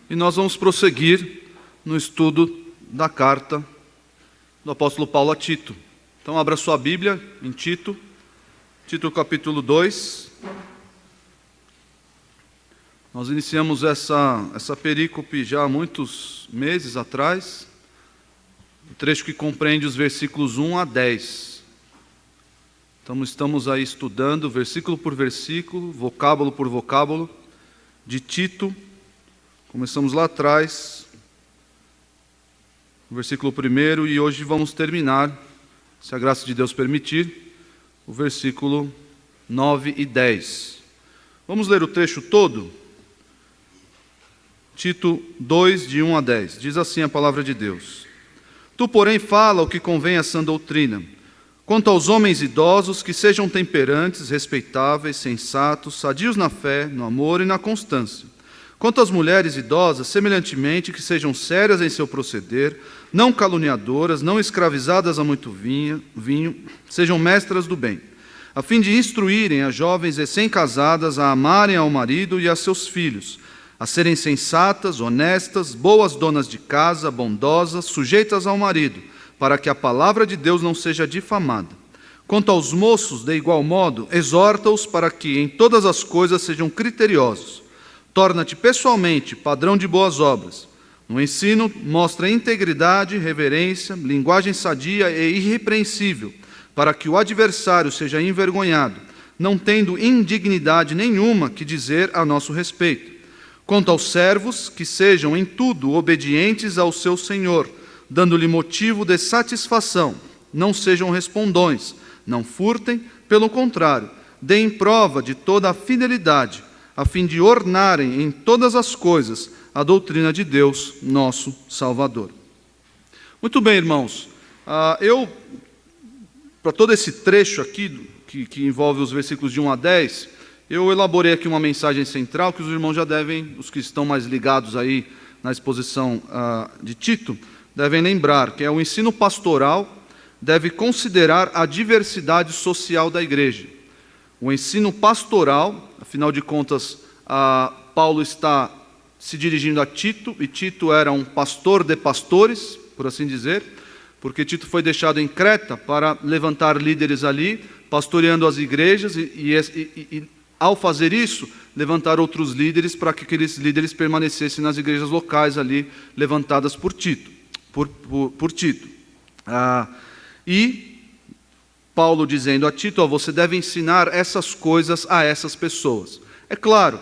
E nós vamos prosseguir no estudo da carta do apóstolo Paulo a Tito. Então abra sua Bíblia em Tito capítulo 2. Nós iniciamos essa perícope já há muitos meses atrás, o trecho que compreende os versículos 1 a 10. Então estamos aí estudando versículo por versículo, vocábulo por vocábulo, de Tito. Começamos lá atrás, no versículo 1, e hoje vamos terminar, se a graça de Deus permitir, o versículo 9 e 10. Vamos ler o trecho todo? Tito 2, de 1 a 10. Diz assim a palavra de Deus: Tu, porém, fala o que convém à sã doutrina. Quanto aos homens idosos, que sejam temperantes, respeitáveis, sensatos, sadios na fé, no amor e na constância. Quanto às mulheres idosas, semelhantemente, que sejam sérias em seu proceder, não caluniadoras, não escravizadas a muito vinho, sejam mestras do bem, a fim de instruírem as jovens recém-casadas a amarem ao marido e a seus filhos, a serem sensatas, honestas, boas donas de casa, bondosas, sujeitas ao marido, para que a palavra de Deus não seja difamada. Quanto aos moços, de igual modo, exorta-os para que em todas as coisas sejam criteriosos. Torna-te pessoalmente padrão de boas obras. No ensino, mostra integridade, reverência, linguagem sadia e irrepreensível, para que o adversário seja envergonhado, não tendo indignidade nenhuma que dizer a nosso respeito. Quanto aos servos, que sejam em tudo obedientes ao seu Senhor, dando-lhe motivo de satisfação, não sejam respondões, não furtem, pelo contrário, deem prova de toda a fidelidade, a fim de ornarem em todas as coisas a doutrina de Deus, nosso Salvador. Muito bem, irmãos, para todo esse trecho aqui, que envolve os versículos de 1 a 10, eu elaborei aqui uma mensagem central que os irmãos já devem, os que estão mais ligados aí na exposição de Tito, devem lembrar, que é o ensino pastoral deve considerar a diversidade social da igreja. O ensino pastoral, afinal de contas, Paulo está se dirigindo a Tito, e Tito era um pastor de pastores, por assim dizer, porque Tito foi deixado em Creta para levantar líderes ali, pastoreando as igrejas, e ao fazer isso, levantar outros líderes para que aqueles líderes permanecessem nas igrejas locais ali, levantadas por Tito. E Paulo dizendo a Tito, você deve ensinar essas coisas a essas pessoas. É claro,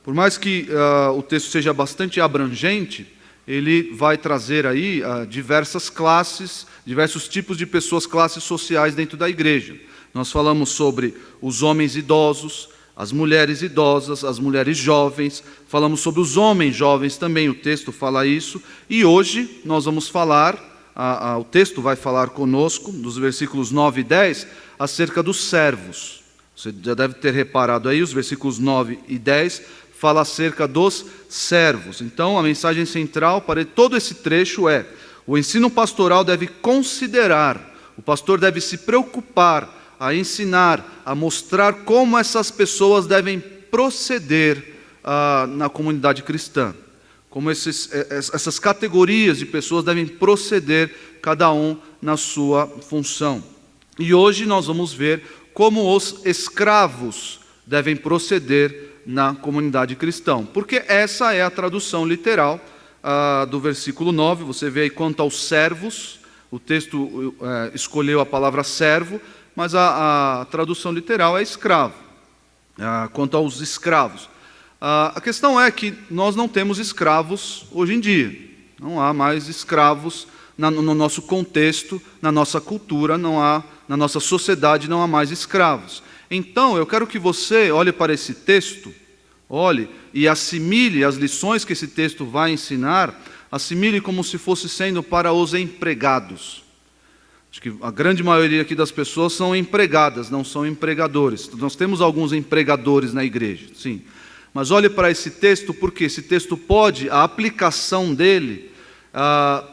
por mais que o texto seja bastante abrangente, ele vai trazer aí diversas classes, diversos tipos de pessoas, classes sociais dentro da igreja. Nós falamos sobre os homens idosos, as mulheres idosas, as mulheres jovens, falamos sobre os homens jovens também, o texto fala isso, e hoje nós vamos falar, o texto vai falar conosco, dos versículos 9 e 10, acerca dos servos. Você já deve ter reparado aí, os versículos 9 e 10 fala acerca dos servos. Então, a mensagem central para todo esse trecho é: o ensino pastoral deve considerar, o pastor deve se preocupar a ensinar, a mostrar como essas pessoas devem proceder na comunidade cristã. Como essas categorias de pessoas devem proceder, cada um na sua função. E hoje nós vamos ver como os escravos devem proceder na comunidade cristã, porque essa é a tradução literal do versículo 9, você vê aí quanto aos servos, o texto escolheu a palavra servo, mas a tradução literal é escravo, quanto aos escravos. A questão é que nós não temos escravos hoje em dia, não há mais escravos no nosso contexto, na nossa cultura, na nossa sociedade não há mais escravos. Então eu quero que você olhe para esse texto, olhe e assimile as lições que esse texto vai ensinar, assimile como se fosse sendo para os empregados. Acho que a grande maioria aqui das pessoas são empregadas, não são empregadores. Nós temos alguns empregadores na igreja, sim. Mas olhe para esse texto, porque esse texto a aplicação dele,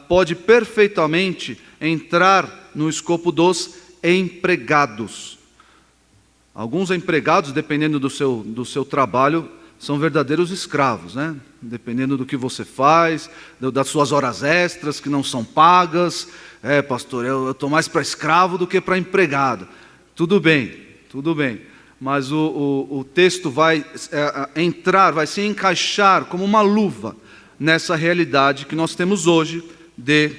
pode perfeitamente entrar no escopo dos empregados. Alguns empregados, dependendo do seu trabalho, são verdadeiros escravos, né? Dependendo do que você faz, das suas horas extras que não são pagas. Pastor, eu estou mais para escravo do que para empregado. Tudo bem, mas o texto vai entrar, vai se encaixar como uma luva nessa realidade que nós temos hoje de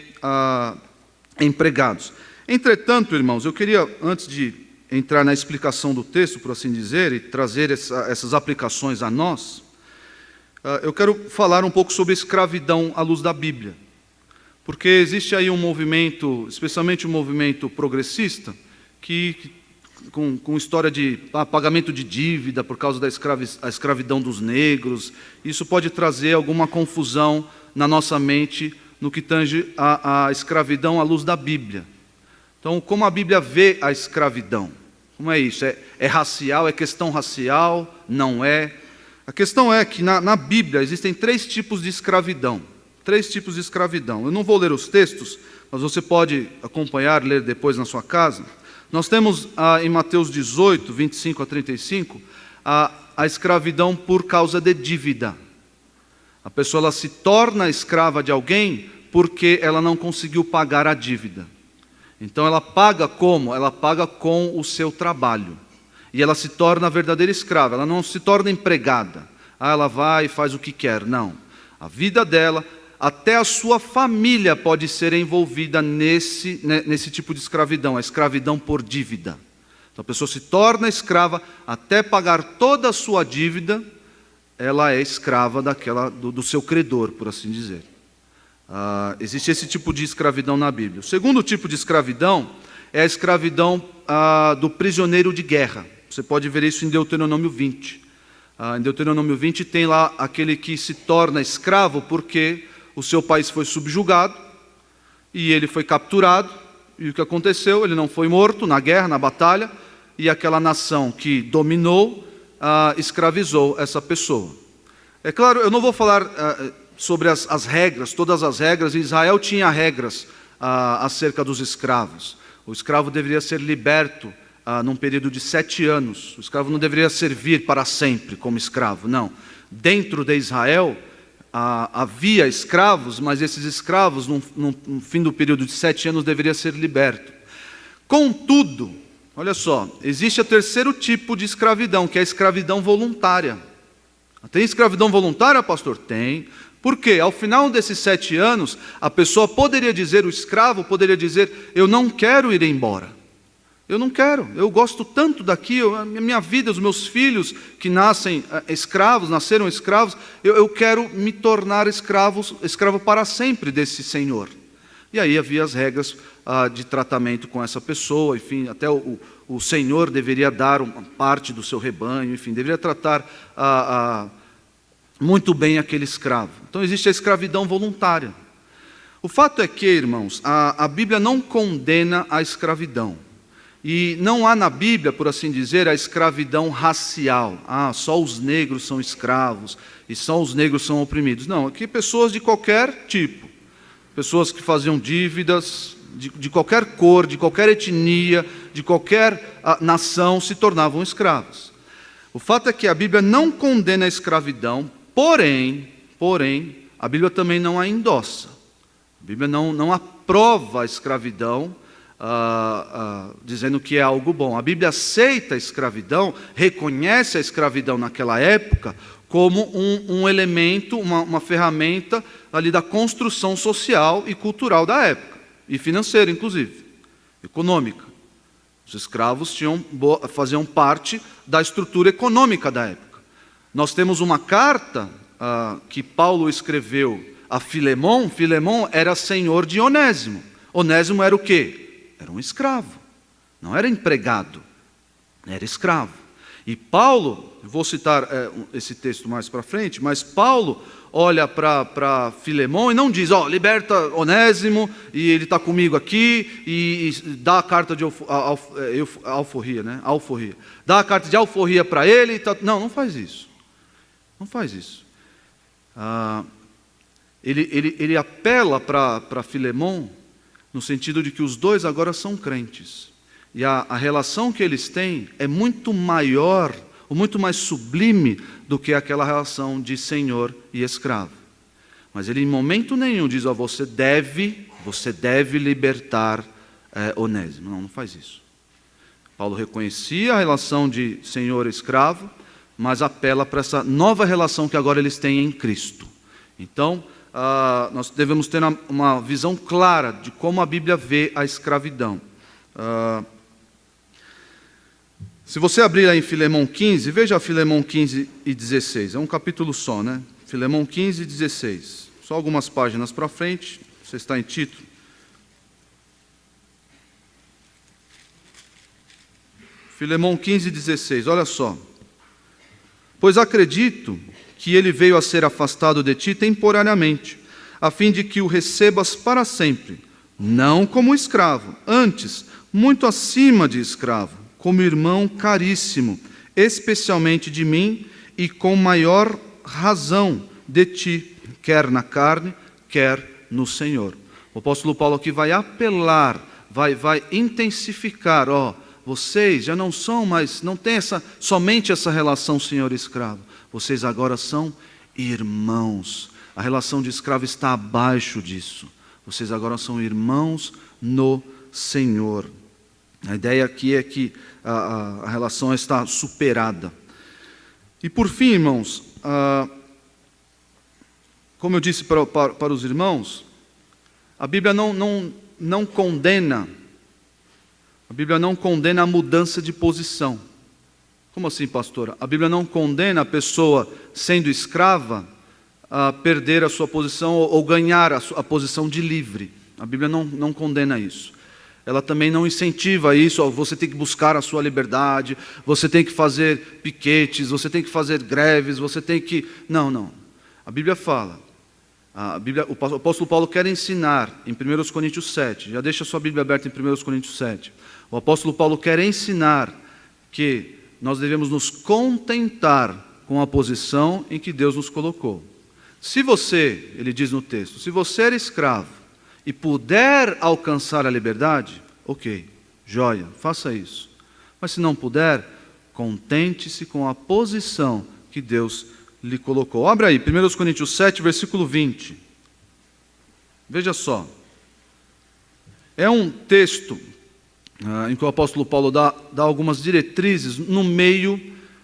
empregados. Entretanto, irmãos, eu queria, antes de entrar na explicação do texto, por assim dizer, e trazer essas aplicações a nós, eu quero falar um pouco sobre escravidão à luz da Bíblia. Porque existe aí um movimento, especialmente um movimento progressista, com história de pagamento de dívida por causa da escravidão dos negros. Isso pode trazer alguma confusão na nossa mente no que tange a escravidão à luz da Bíblia. Então, como a Bíblia vê a escravidão? Como é isso? É racial? É questão racial? Não é? A questão é que na Bíblia existem 3 tipos de escravidão. 3 tipos de escravidão. Eu não vou ler os textos, mas você pode acompanhar, ler depois na sua casa. Nós temos em Mateus 18, 25 a 35, a escravidão por causa de dívida. A pessoa ela se torna escrava de alguém porque ela não conseguiu pagar a dívida. Então ela paga como? Ela paga com o seu trabalho. E ela se torna verdadeira escrava, ela não se torna empregada. Ela vai e faz o que quer. Não. A vida dela, até a sua família pode ser envolvida nesse tipo de escravidão, a escravidão por dívida. Então a pessoa se torna escrava, até pagar toda a sua dívida, ela é escrava do seu credor, por assim dizer. Existe esse tipo de escravidão na Bíblia. O segundo tipo de escravidão é a escravidão do prisioneiro de guerra. Você pode ver isso em Deuteronômio 20. Em Deuteronômio 20 tem lá aquele que se torna escravo porque o seu país foi subjugado e ele foi capturado. E o que aconteceu? Ele não foi morto na guerra, na batalha, e aquela nação que dominou escravizou essa pessoa. É claro, eu não vou falar sobre as regras, todas as regras. Israel tinha regras acerca dos escravos. O escravo deveria ser liberto num período de 7 anos. O escravo não deveria servir para sempre como escravo, não. Dentro de Israel havia escravos, mas esses escravos, no fim do período de 7 anos, deveriam ser libertos. Contudo, olha só, existe o terceiro tipo de escravidão, que é a escravidão voluntária. Tem escravidão voluntária, pastor? Tem. Por quê? Ao final desses 7 anos, a pessoa poderia dizer, o escravo poderia dizer, eu não quero ir embora. Eu não quero, eu gosto tanto daqui, a minha vida, os meus filhos que nascem escravos, nasceram escravos, eu quero me tornar escravo para sempre desse Senhor. E aí havia as regras de tratamento com essa pessoa, enfim, até o Senhor deveria dar uma parte do seu rebanho, enfim, deveria tratar muito bem aquele escravo. Então existe a escravidão voluntária. O fato é que, irmãos, a Bíblia não condena a escravidão. E não há na Bíblia, por assim dizer, a escravidão racial. Só os negros são escravos e só os negros são oprimidos. Não, aqui pessoas de qualquer tipo. Pessoas que faziam dívidas, de qualquer cor, de qualquer etnia, de qualquer nação, se tornavam escravos. O fato é que a Bíblia não condena a escravidão, porém, a Bíblia também não a endossa. A Bíblia não aprova a escravidão, dizendo que é algo bom. A Bíblia aceita a escravidão, reconhece a escravidão naquela época como um elemento, uma ferramenta ali da construção social e cultural da época, e financeira inclusive, econômica. Os escravos faziam parte da estrutura econômica da época. Nós temos uma carta que Paulo escreveu a Filemão. Filemão era senhor de Onésimo. Onésimo era o quê? Era um escravo, não era empregado, era escravo. E Paulo, vou citar esse texto mais para frente, mas Paulo olha para Filemão e não diz, liberta Onésimo, e ele está comigo aqui, e dá a carta de alforria, né? Alforria. Dá a carta de alforria para ele, não faz isso. Não faz isso. Ele apela para Filemão, no sentido de que os dois agora são crentes. E a relação que eles têm é muito maior, ou muito mais sublime do que aquela relação de senhor e escravo. Mas ele em momento nenhum diz, você deve libertar Onésimo. Não faz isso. Paulo reconhecia a relação de senhor e escravo, mas apela para essa nova relação que agora eles têm em Cristo. Então, nós devemos ter uma visão clara de como a Bíblia vê a escravidão. Se você abrir aí em Filemão 15, veja Filemão 15 e 16, é um capítulo só, né? Filemão 15 e 16, só algumas páginas para frente, você está em Tito. Filemão 15 e 16, olha só. Pois acredito que ele veio a ser afastado de ti temporariamente, a fim de que o recebas para sempre, não como escravo, antes, muito acima de escravo, como irmão caríssimo, especialmente de mim e com maior razão de ti, quer na carne, quer no Senhor. O apóstolo Paulo aqui vai apelar, vai intensificar, vocês já não são mais, não tem somente essa relação senhor e escravo, vocês agora são irmãos. A relação de escravo está abaixo disso. Vocês agora são irmãos no Senhor. A ideia aqui é que a relação está superada. E por fim, irmãos, como eu disse para os irmãos, a Bíblia não condena, a mudança de posição. Como assim, pastora? A Bíblia não condena a pessoa sendo escrava a perder a sua posição ou ganhar a posição de livre. A Bíblia não condena isso. Ela também não incentiva isso, você tem que buscar a sua liberdade, você tem que fazer piquetes, você tem que fazer greves, você tem que... Não. A Bíblia fala, o apóstolo Paulo quer ensinar em 1 Coríntios 7, já deixa a sua Bíblia aberta em 1 Coríntios 7. O apóstolo Paulo quer ensinar que nós devemos nos contentar com a posição em que Deus nos colocou. Se você, ele diz no texto, se você era escravo e puder alcançar a liberdade, ok, joia, faça isso. Mas se não puder, contente-se com a posição que Deus lhe colocou. Abre aí, 1 Coríntios 7, versículo 20. Veja só. É um texto em que o apóstolo Paulo dá algumas diretrizes no meio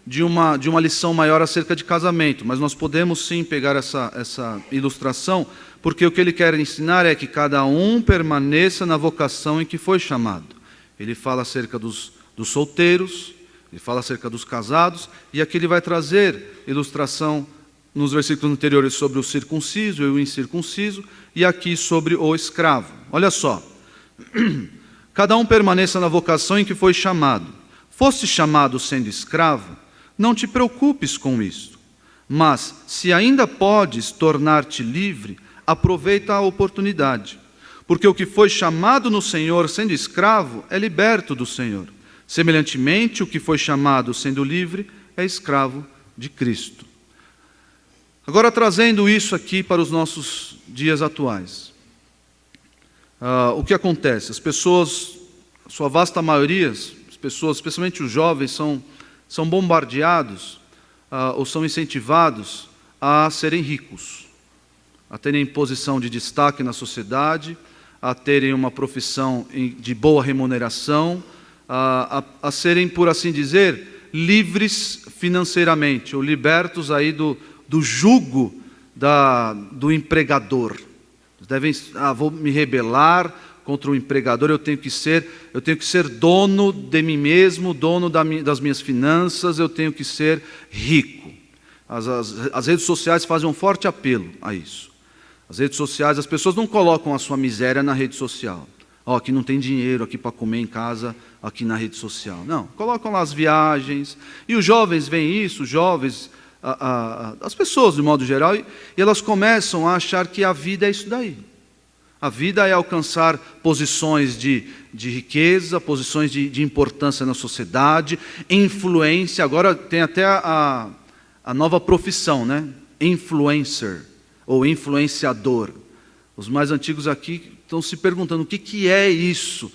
de uma lição maior acerca de casamento, mas nós podemos sim pegar essa ilustração, porque o que ele quer ensinar é que cada um permaneça na vocação em que foi chamado. Ele fala acerca dos solteiros, ele fala acerca dos casados, e aqui ele vai trazer ilustração nos versículos anteriores sobre o circunciso e o incircunciso, e aqui sobre o escravo. Olha só, cada um permaneça na vocação em que foi chamado. Foste chamado sendo escravo, não te preocupes com isto, mas se ainda podes tornar-te livre, aproveita a oportunidade, porque o que foi chamado no Senhor sendo escravo é liberto do Senhor. Semelhantemente, o que foi chamado sendo livre é escravo de Cristo. Agora, trazendo isso aqui para os nossos dias atuais, o que acontece? As pessoas, a sua vasta maioria, as pessoas, especialmente os jovens, são bombardeados ou são incentivados a serem ricos, a terem posição de destaque na sociedade, a terem uma profissão de boa remuneração, a serem, por assim dizer, livres financeiramente, ou libertos aí do jugo do empregador. Vou me rebelar contra o empregador, eu tenho que ser dono de mim mesmo, dono das minhas finanças, eu tenho que ser rico. As redes sociais fazem um forte apelo a isso. As redes sociais, as pessoas não colocam a sua miséria na rede social. Aqui não tem dinheiro aqui para comer em casa, aqui na rede social. Não, colocam lá as viagens. E os jovens veem isso, as pessoas de modo geral, e elas começam a achar que a vida é isso daí. A vida é alcançar posições de riqueza, posições de importância na sociedade, influência. Agora tem até a nova profissão, né? Influencer ou influenciador. Os mais antigos aqui estão se perguntando o que é isso.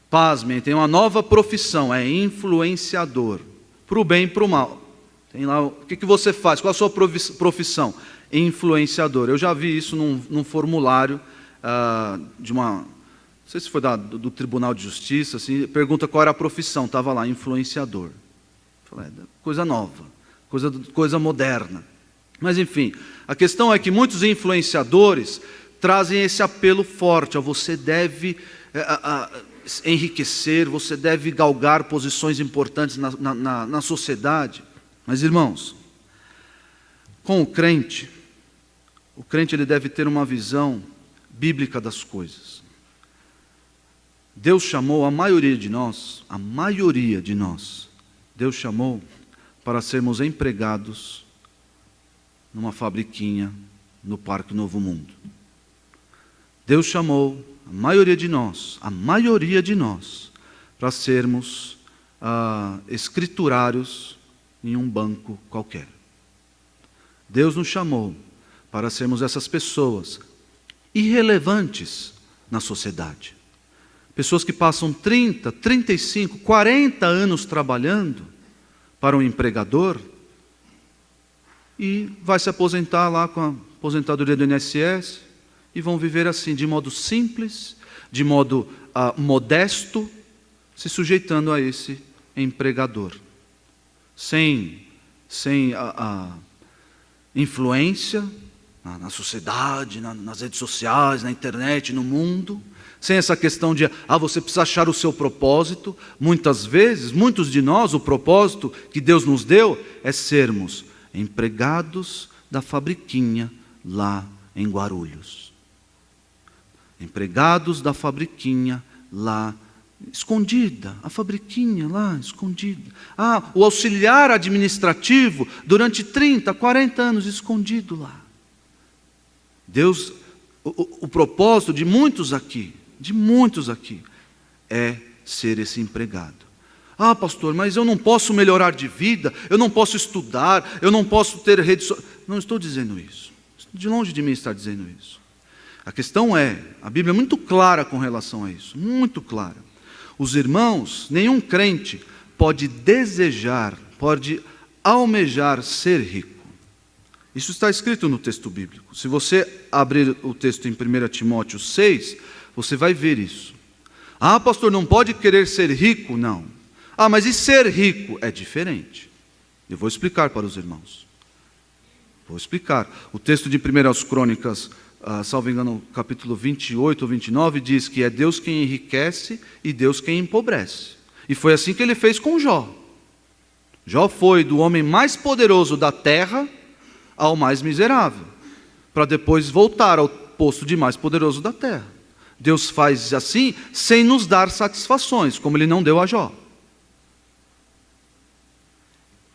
Pasmem, tem uma nova profissão, é influenciador. para o bem e para o mal. Tem lá, o que você faz? Qual a sua profissão? Influenciador. Eu já vi isso num formulário de uma... Não sei se foi do Tribunal de Justiça, assim, pergunta qual era a profissão. Estava lá, influenciador. Falei, coisa nova, coisa moderna. Mas enfim, a questão é que muitos influenciadores trazem esse apelo forte. Você deve enriquecer, você deve galgar posições importantes na sociedade. Mas irmãos, com o crente ele deve ter uma visão bíblica das coisas. Deus chamou a maioria de nós, Deus chamou para sermos empregados numa fabriquinha no Parque Novo Mundo. Deus chamou a maioria de nós, para sermos escriturários em um banco qualquer. Deus nos chamou para sermos essas pessoas irrelevantes na sociedade. Pessoas que passam 30, 35, 40 anos trabalhando para um empregador e vai se aposentar lá com a aposentadoria do INSS e vão viver assim, de modo simples, de modo modesto, se sujeitando a esse empregador. Sem influência na sociedade, nas redes sociais, na internet, no mundo, sem essa questão de, você precisa achar o seu propósito. Muitas vezes, muitos de nós, o propósito que Deus nos deu é sermos empregados da fabriquinha lá em Guarulhos. Empregados da fabriquinha lá escondida, a fabriquinha lá escondida. O auxiliar administrativo durante 30, 40 anos escondido lá. Deus, o propósito de muitos aqui, é ser esse empregado. Pastor, mas eu não posso melhorar de vida, eu não posso estudar, eu não posso ter redes sociais. Não estou dizendo isso. De longe de mim estar dizendo isso. A questão é, a Bíblia é muito clara com relação a isso, muito clara. Os irmãos, nenhum crente pode desejar, pode almejar ser rico. Isso está escrito no texto bíblico. Se você abrir o texto em 1 Timóteo 6, você vai ver isso. Pastor, não pode querer ser rico? Não. Mas e ser rico? É diferente. Eu vou explicar para os irmãos. Vou explicar. O texto de 1 Crônicas, salvo engano, capítulo 28 ou 29, diz que é Deus quem enriquece e Deus quem empobrece. E foi assim que ele fez com Jó. Jó foi do homem mais poderoso da terra ao mais miserável, para depois voltar ao posto de mais poderoso da terra. Deus faz assim sem nos dar satisfações, como ele não deu a Jó.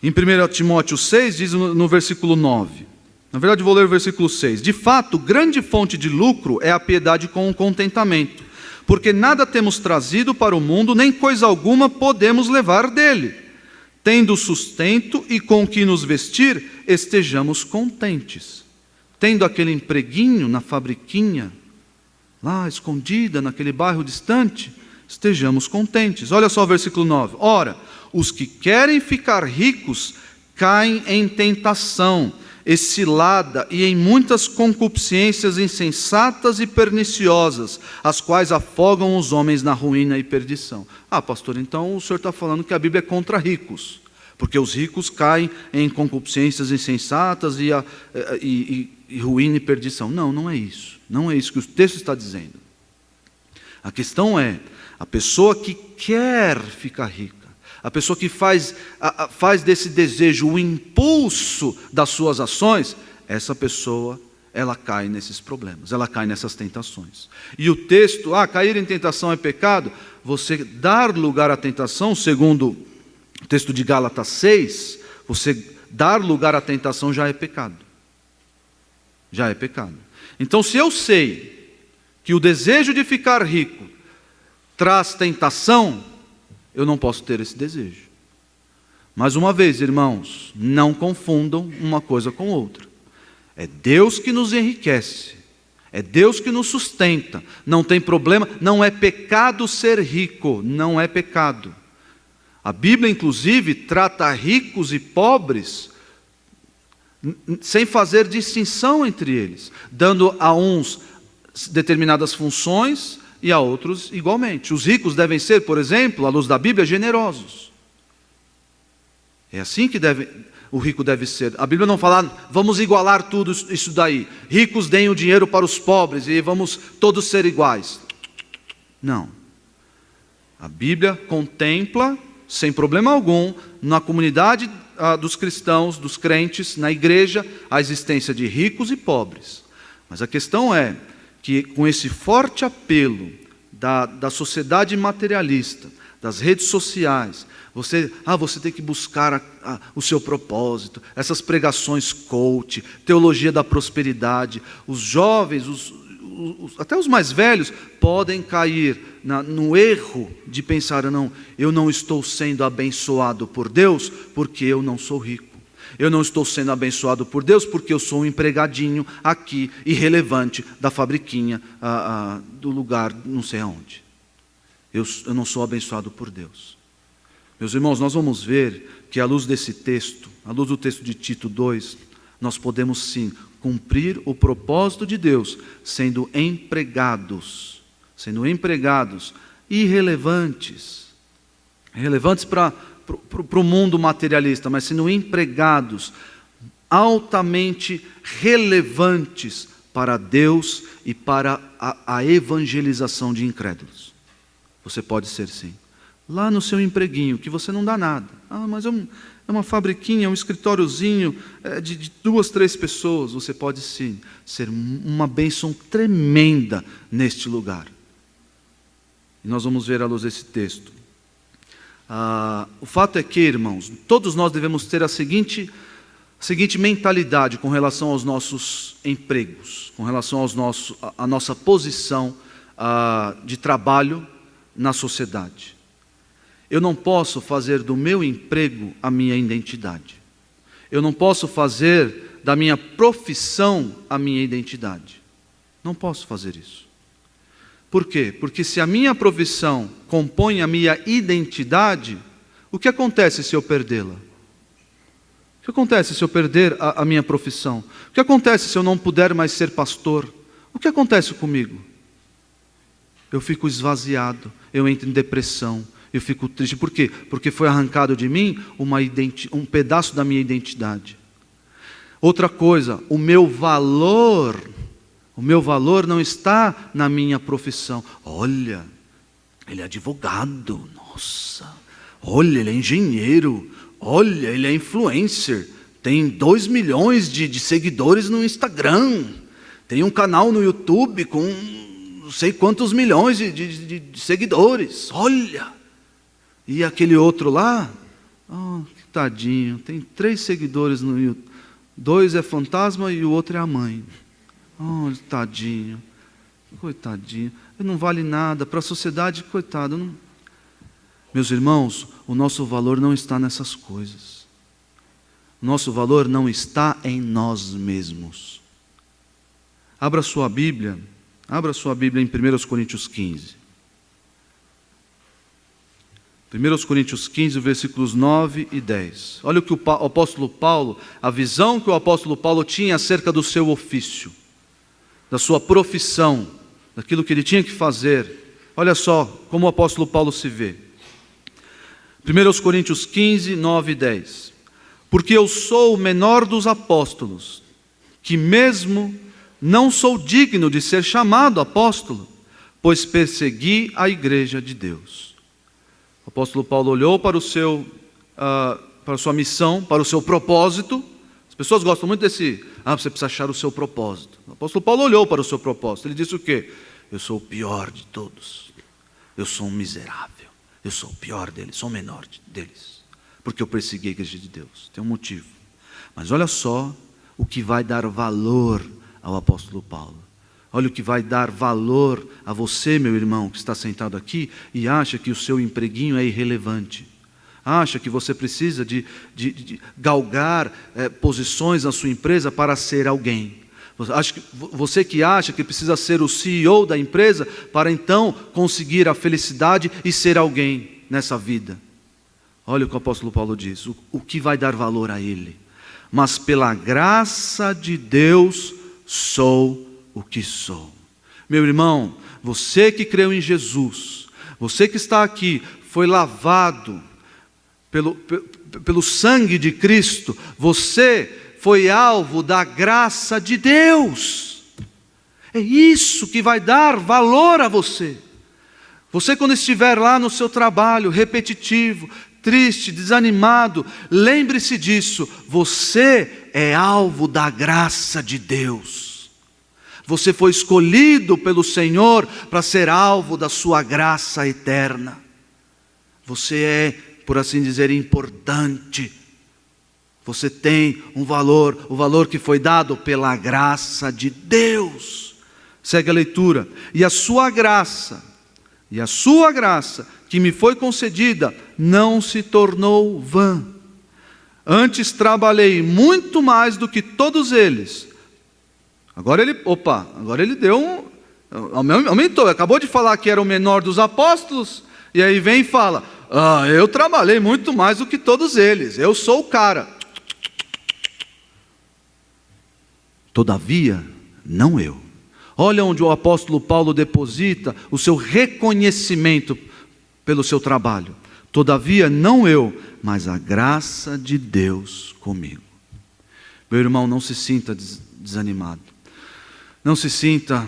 Em 1 Timóteo 6, diz no versículo 9, na verdade vou ler o versículo 6, de fato, grande fonte de lucro é a piedade com o contentamento, porque nada temos trazido para o mundo, nem coisa alguma podemos levar dele. Tendo sustento e com o que nos vestir, estejamos contentes. Tendo aquele empreguinho na fabriquinha, lá escondida naquele bairro distante, estejamos contentes. Olha só o versículo 9. Ora, os que querem ficar ricos caem em tentação, cilada e em muitas concupiscências insensatas e perniciosas, as quais afogam os homens na ruína e perdição. Pastor, então o senhor está falando que a Bíblia é contra ricos, porque os ricos caem em concupiscências insensatas e ruína e perdição. Não é isso. Não é isso que o texto está dizendo. A questão é, a pessoa que quer ficar rica, a pessoa que faz desse desejo o impulso das suas ações, essa pessoa, ela cai nesses problemas, ela cai nessas tentações. E o texto, cair em tentação é pecado, você dar lugar à tentação, segundo o texto de Gálatas 6, você dar lugar à tentação já é pecado. Já é pecado. Então, se eu sei que o desejo de ficar rico traz tentação, eu não posso ter esse desejo. Mais uma vez, irmãos, não confundam uma coisa com outra. É Deus que nos enriquece, é Deus que nos sustenta, não tem problema, não é pecado ser rico, não é pecado. A Bíblia, inclusive, trata ricos e pobres sem fazer distinção entre eles, dando a uns determinadas funções e a outros igualmente. Os ricos devem ser, por exemplo, à luz da Bíblia, generosos. É assim que o rico deve ser. A Bíblia não fala, vamos igualar tudo isso daí. Ricos deem o dinheiro para os pobres e vamos todos ser iguais. Não. A Bíblia contempla, sem problema algum, na comunidade dos cristãos, dos crentes, na igreja, a existência de ricos e pobres. Mas a questão é que com esse forte apelo da sociedade materialista, das redes sociais, você tem que buscar o seu propósito, essas pregações coach, teologia da prosperidade, os jovens, até os mais velhos, podem cair no erro de pensar, não, eu não estou sendo abençoado por Deus porque eu não sou rico. Eu não estou sendo abençoado por Deus porque eu sou um empregadinho aqui, irrelevante, da fabriquinha, do lugar não sei aonde. Eu não sou abençoado por Deus. Meus irmãos, nós vamos ver que à luz desse texto, à luz do texto de Tito 2, nós podemos sim cumprir o propósito de Deus, sendo empregados irrelevantes para o mundo materialista, mas sendo empregados altamente relevantes para Deus e para a evangelização de incrédulos. Você pode ser sim. Lá no seu empreguinho, que você não dá nada. Mas é uma fabriquinha, um escritóriozinho de 2, 3 pessoas. Você pode sim ser uma bênção tremenda neste lugar. E nós vamos ver à luz desse texto. O fato é que, irmãos, todos nós devemos ter a seguinte mentalidade com relação aos nossos empregos, com relação à nossa posição de trabalho na sociedade. Eu não posso fazer do meu emprego a minha identidade. Eu não posso fazer da minha profissão a minha identidade. Não posso fazer isso. Por quê? Porque se a minha profissão compõe a minha identidade, o que acontece se eu perdê-la? O que acontece se eu perder a minha profissão? O que acontece se eu não puder mais ser pastor? O que acontece comigo? Eu fico esvaziado, eu entro em depressão, eu fico triste. Por quê? Porque foi arrancado de mim um pedaço da minha identidade. Outra coisa, o meu valor não está na minha profissão. Olha, ele é advogado, nossa. Olha, ele é engenheiro. Olha, ele é influencer. Tem 2 milhões de seguidores no Instagram. Tem um canal no YouTube com não sei quantos milhões de seguidores. Olha. E aquele outro lá, que tadinho, tem 3 seguidores no YouTube. 2 é fantasma e o outro é a mãe. Tadinho, coitadinho, ele não vale nada, para a sociedade, coitado. Não... Meus irmãos, o nosso valor não está nessas coisas. O nosso valor não está em nós mesmos. Abra sua Bíblia em 1 Coríntios 15. 1 Coríntios 15, versículos 9 e 10. Olha o que o apóstolo Paulo, a visão que o apóstolo Paulo tinha acerca do seu ofício, da sua profissão, daquilo que ele tinha que fazer. Olha só como o apóstolo Paulo se vê. 1 Coríntios 15, 9 e 10. Porque eu sou o menor dos apóstolos, que mesmo não sou digno de ser chamado apóstolo, pois persegui a igreja de Deus. O apóstolo Paulo olhou para a sua missão, para o seu propósito. As pessoas gostam muito desse, você precisa achar o seu propósito. O apóstolo Paulo olhou para o seu propósito. Ele disse o quê? Eu sou o pior de todos. Eu sou um miserável. Eu sou o pior deles, sou o menor deles. Porque eu persegui a igreja de Deus. Tem um motivo. Mas olha só o que vai dar valor ao apóstolo Paulo. Olha o que vai dar valor a você, meu irmão, que está sentado aqui e acha que o seu empreguinho é irrelevante. Acha que você precisa de galgar posições na sua empresa para ser alguém. Você que acha que precisa ser o CEO da empresa para então conseguir a felicidade e ser alguém nessa vida. Olha o que o apóstolo Paulo diz, o que vai dar valor a ele. Mas pela graça de Deus sou o que sou. Meu irmão, você que creu em Jesus, você que está aqui, foi lavado pelo sangue de Cristo, você foi alvo da graça de Deus. É isso que vai dar valor a você. Você, quando estiver lá no seu trabalho repetitivo, triste, desanimado, lembre-se disso, você é alvo da graça de Deus. Você foi escolhido pelo Senhor para ser alvo da sua graça eterna. Você é, por assim dizer, importante. Você tem um valor, o valor que foi dado pela graça de Deus. Segue a leitura. E a sua graça que me foi concedida não se tornou vã. Antes trabalhei muito mais do que todos eles. Agora ele deu aumentou. Acabou de falar que era o menor dos apóstolos, e aí vem e fala, eu trabalhei muito mais do que todos eles, eu sou o cara. Todavia, não eu. Olha onde o apóstolo Paulo deposita o seu reconhecimento pelo seu trabalho. Todavia, não eu, mas a graça de Deus comigo. Meu irmão, não se sinta desanimado. Não se sinta,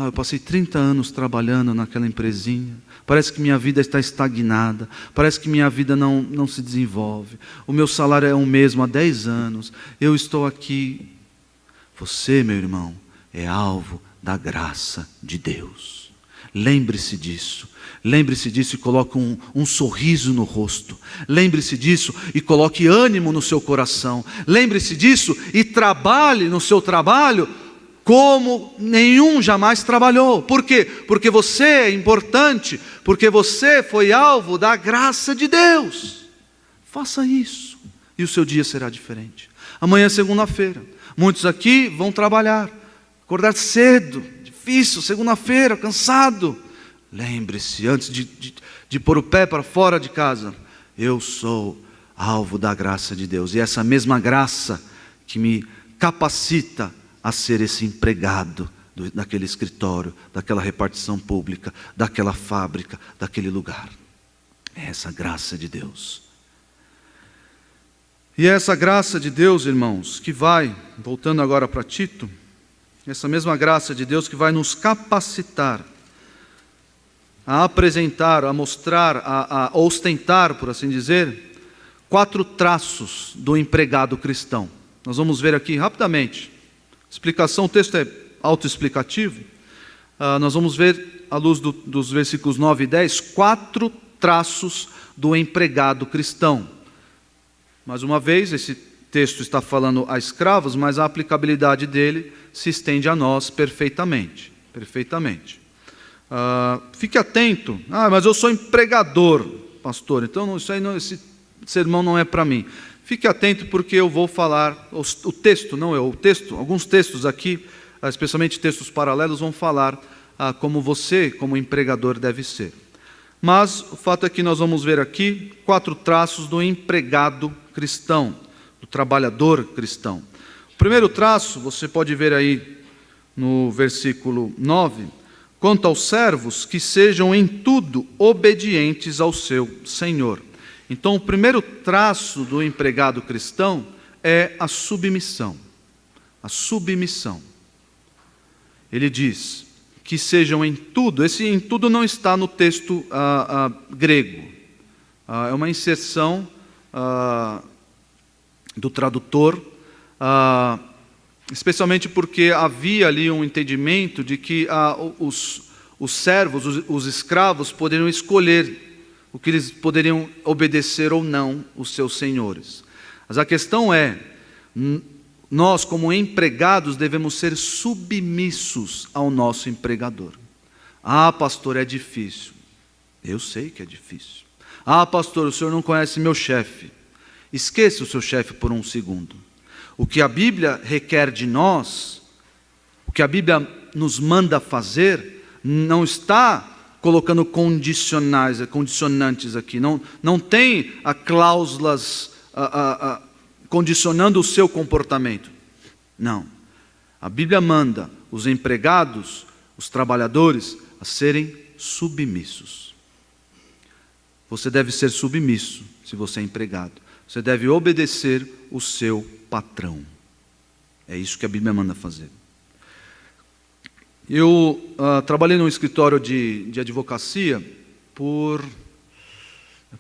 eu passei 30 anos trabalhando naquela empresinha, parece que minha vida está estagnada, parece que minha vida não se desenvolve, o meu salário é o mesmo há 10 anos, eu estou aqui. Você, meu irmão, é alvo da graça de Deus. Lembre-se disso e coloque um sorriso no rosto. Lembre-se disso e coloque ânimo no seu coração. Lembre-se disso e trabalhe no seu trabalho como nenhum jamais trabalhou. Por quê? Porque você é importante, porque você foi alvo da graça de Deus. Faça isso e o seu dia será diferente. Amanhã é segunda-feira. Muitos aqui vão trabalhar, acordar cedo, difícil, segunda-feira, cansado. Lembre-se, antes de pôr o pé para fora de casa, eu sou alvo da graça de Deus. E essa mesma graça que me capacita a ser esse empregado daquele escritório, daquela repartição pública, daquela fábrica, daquele lugar. É essa graça de Deus. E é essa graça de Deus, irmãos, que vai, voltando agora para Tito, essa mesma graça de Deus que vai nos capacitar a apresentar, a mostrar, a ostentar, por assim dizer, 4 traços do empregado cristão. Nós vamos ver aqui rapidamente. Explicação, o texto é autoexplicativo. Nós vamos ver, à luz dos versículos 9 e 10, 4 traços do empregado cristão. Mais uma vez, esse texto está falando a escravos, mas a aplicabilidade dele se estende a nós perfeitamente. Fique atento. Mas eu sou empregador, pastor, então esse sermão não é para mim. Fique atento porque eu vou falar, o texto, não eu, o texto, alguns textos aqui, especialmente textos paralelos, vão falar como você, como empregador, deve ser. Mas o fato é que nós vamos ver aqui 4 traços do empregado cristão, do trabalhador cristão. O primeiro traço, você pode ver aí no versículo 9, quanto aos servos, que sejam em tudo obedientes ao seu Senhor. Então, o primeiro traço do empregado cristão é a submissão. A submissão. Ele diz que sejam em tudo. Esse em tudo não está no texto grego. É uma inserção do tradutor, especialmente porque havia ali um entendimento de que os servos, os escravos, poderiam escolher o que eles poderiam obedecer ou não os seus senhores. Mas a questão é, nós como empregados devemos ser submissos ao nosso empregador. Pastor, é difícil. Eu sei que é difícil. Pastor, o senhor não conhece meu chefe. Esqueça o seu chefe por um segundo. O que a Bíblia requer de nós, o que a Bíblia nos manda fazer, não está colocando condicionantes aqui. Não tem cláusulas condicionando o seu comportamento. Não. A Bíblia manda os empregados, os trabalhadores, a serem submissos. Você deve ser submisso se você é empregado. Você deve obedecer o seu patrão. É isso que a Bíblia manda fazer. Eu trabalhei num escritório de advocacia eu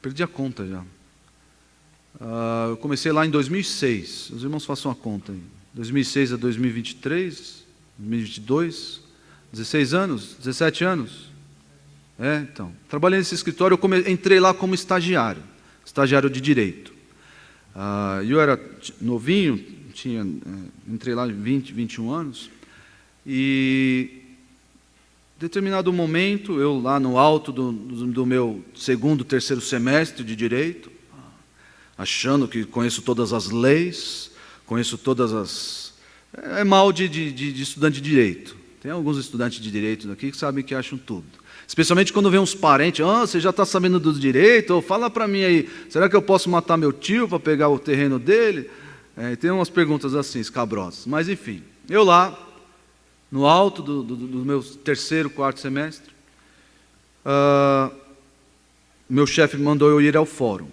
perdi a conta já. Eu comecei lá em 2006. Os irmãos façam a conta aí. 2006 a 2023, 2022, 16 anos, 17 anos. Então, trabalhei nesse escritório, entrei lá como estagiário de direito. Eu era novinho, entrei lá em 20, 21 anos, e em determinado momento, eu lá no alto do meu segundo, terceiro semestre de direito, achando que conheço todas as leis, conheço todas as... É mal de estudante de direito. Tem alguns estudantes de direito aqui que sabem que acham tudo. Especialmente quando vem uns parentes, você já está sabendo do direito? Fala para mim aí, será que eu posso matar meu tio para pegar o terreno dele? Tem umas perguntas assim, escabrosas. Mas enfim, eu lá, no alto do meu terceiro, quarto semestre, meu chefe mandou eu ir ao fórum.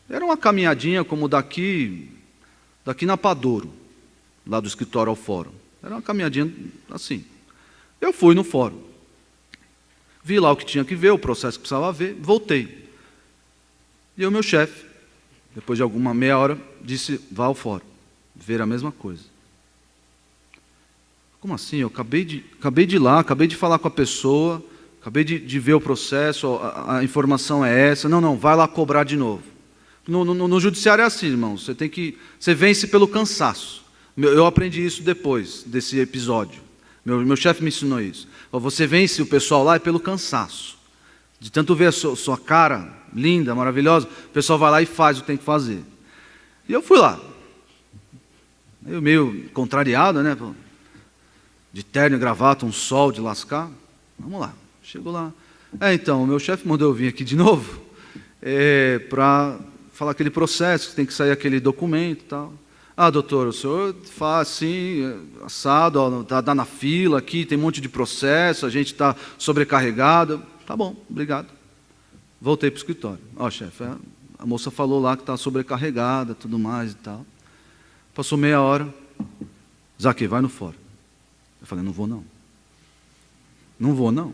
Era uma caminhadinha como daqui na Padouro, lá do escritório ao fórum. Era uma caminhadinha assim. Eu fui no fórum. Vi lá o que tinha que ver, o processo que precisava ver, voltei. E o meu chefe, depois de alguma meia hora, disse, vá ao fórum, ver a mesma coisa. Como assim? Eu acabei de ir lá, acabei de falar com a pessoa, acabei de ver o processo, a informação é essa. Não, vai lá cobrar de novo. No judiciário é assim, irmão, você vence pelo cansaço. Eu aprendi isso depois desse episódio. Meu chefe me ensinou isso. Você vence o pessoal lá pelo cansaço. De tanto ver a sua cara linda, maravilhosa, o pessoal vai lá e faz o que tem que fazer. E eu fui lá. Eu meio contrariado, né? De terno e gravata, um sol de lascar. Vamos lá. Chego lá. Então, o meu chefe mandou eu vir aqui de novo para falar aquele processo, que tem que sair aquele documento e tal. Doutor, o senhor faz assim, assado, está na fila aqui, tem um monte de processo, a gente está sobrecarregado. Tá bom, obrigado. Voltei para o escritório. Chefe, a moça falou lá que está sobrecarregada, tudo mais e tal. Passou meia hora. Zaque, vai no fórum. Eu falei, não vou não. Não vou não.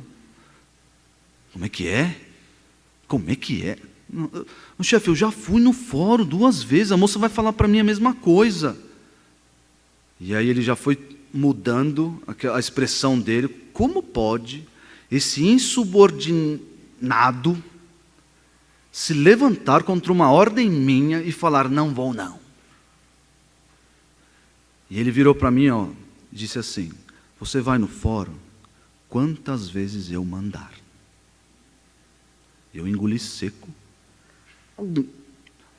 Como é que é? Como é que é? Chefe, eu já fui no fórum 2 vezes, a moça vai falar para mim a mesma coisa. E aí ele já foi mudando a expressão dele. Como pode esse insubordinado se levantar contra uma ordem minha e falar, não vou não? E ele virou para mim, disse assim, você vai no fórum quantas vezes eu mandar? Eu engoli seco.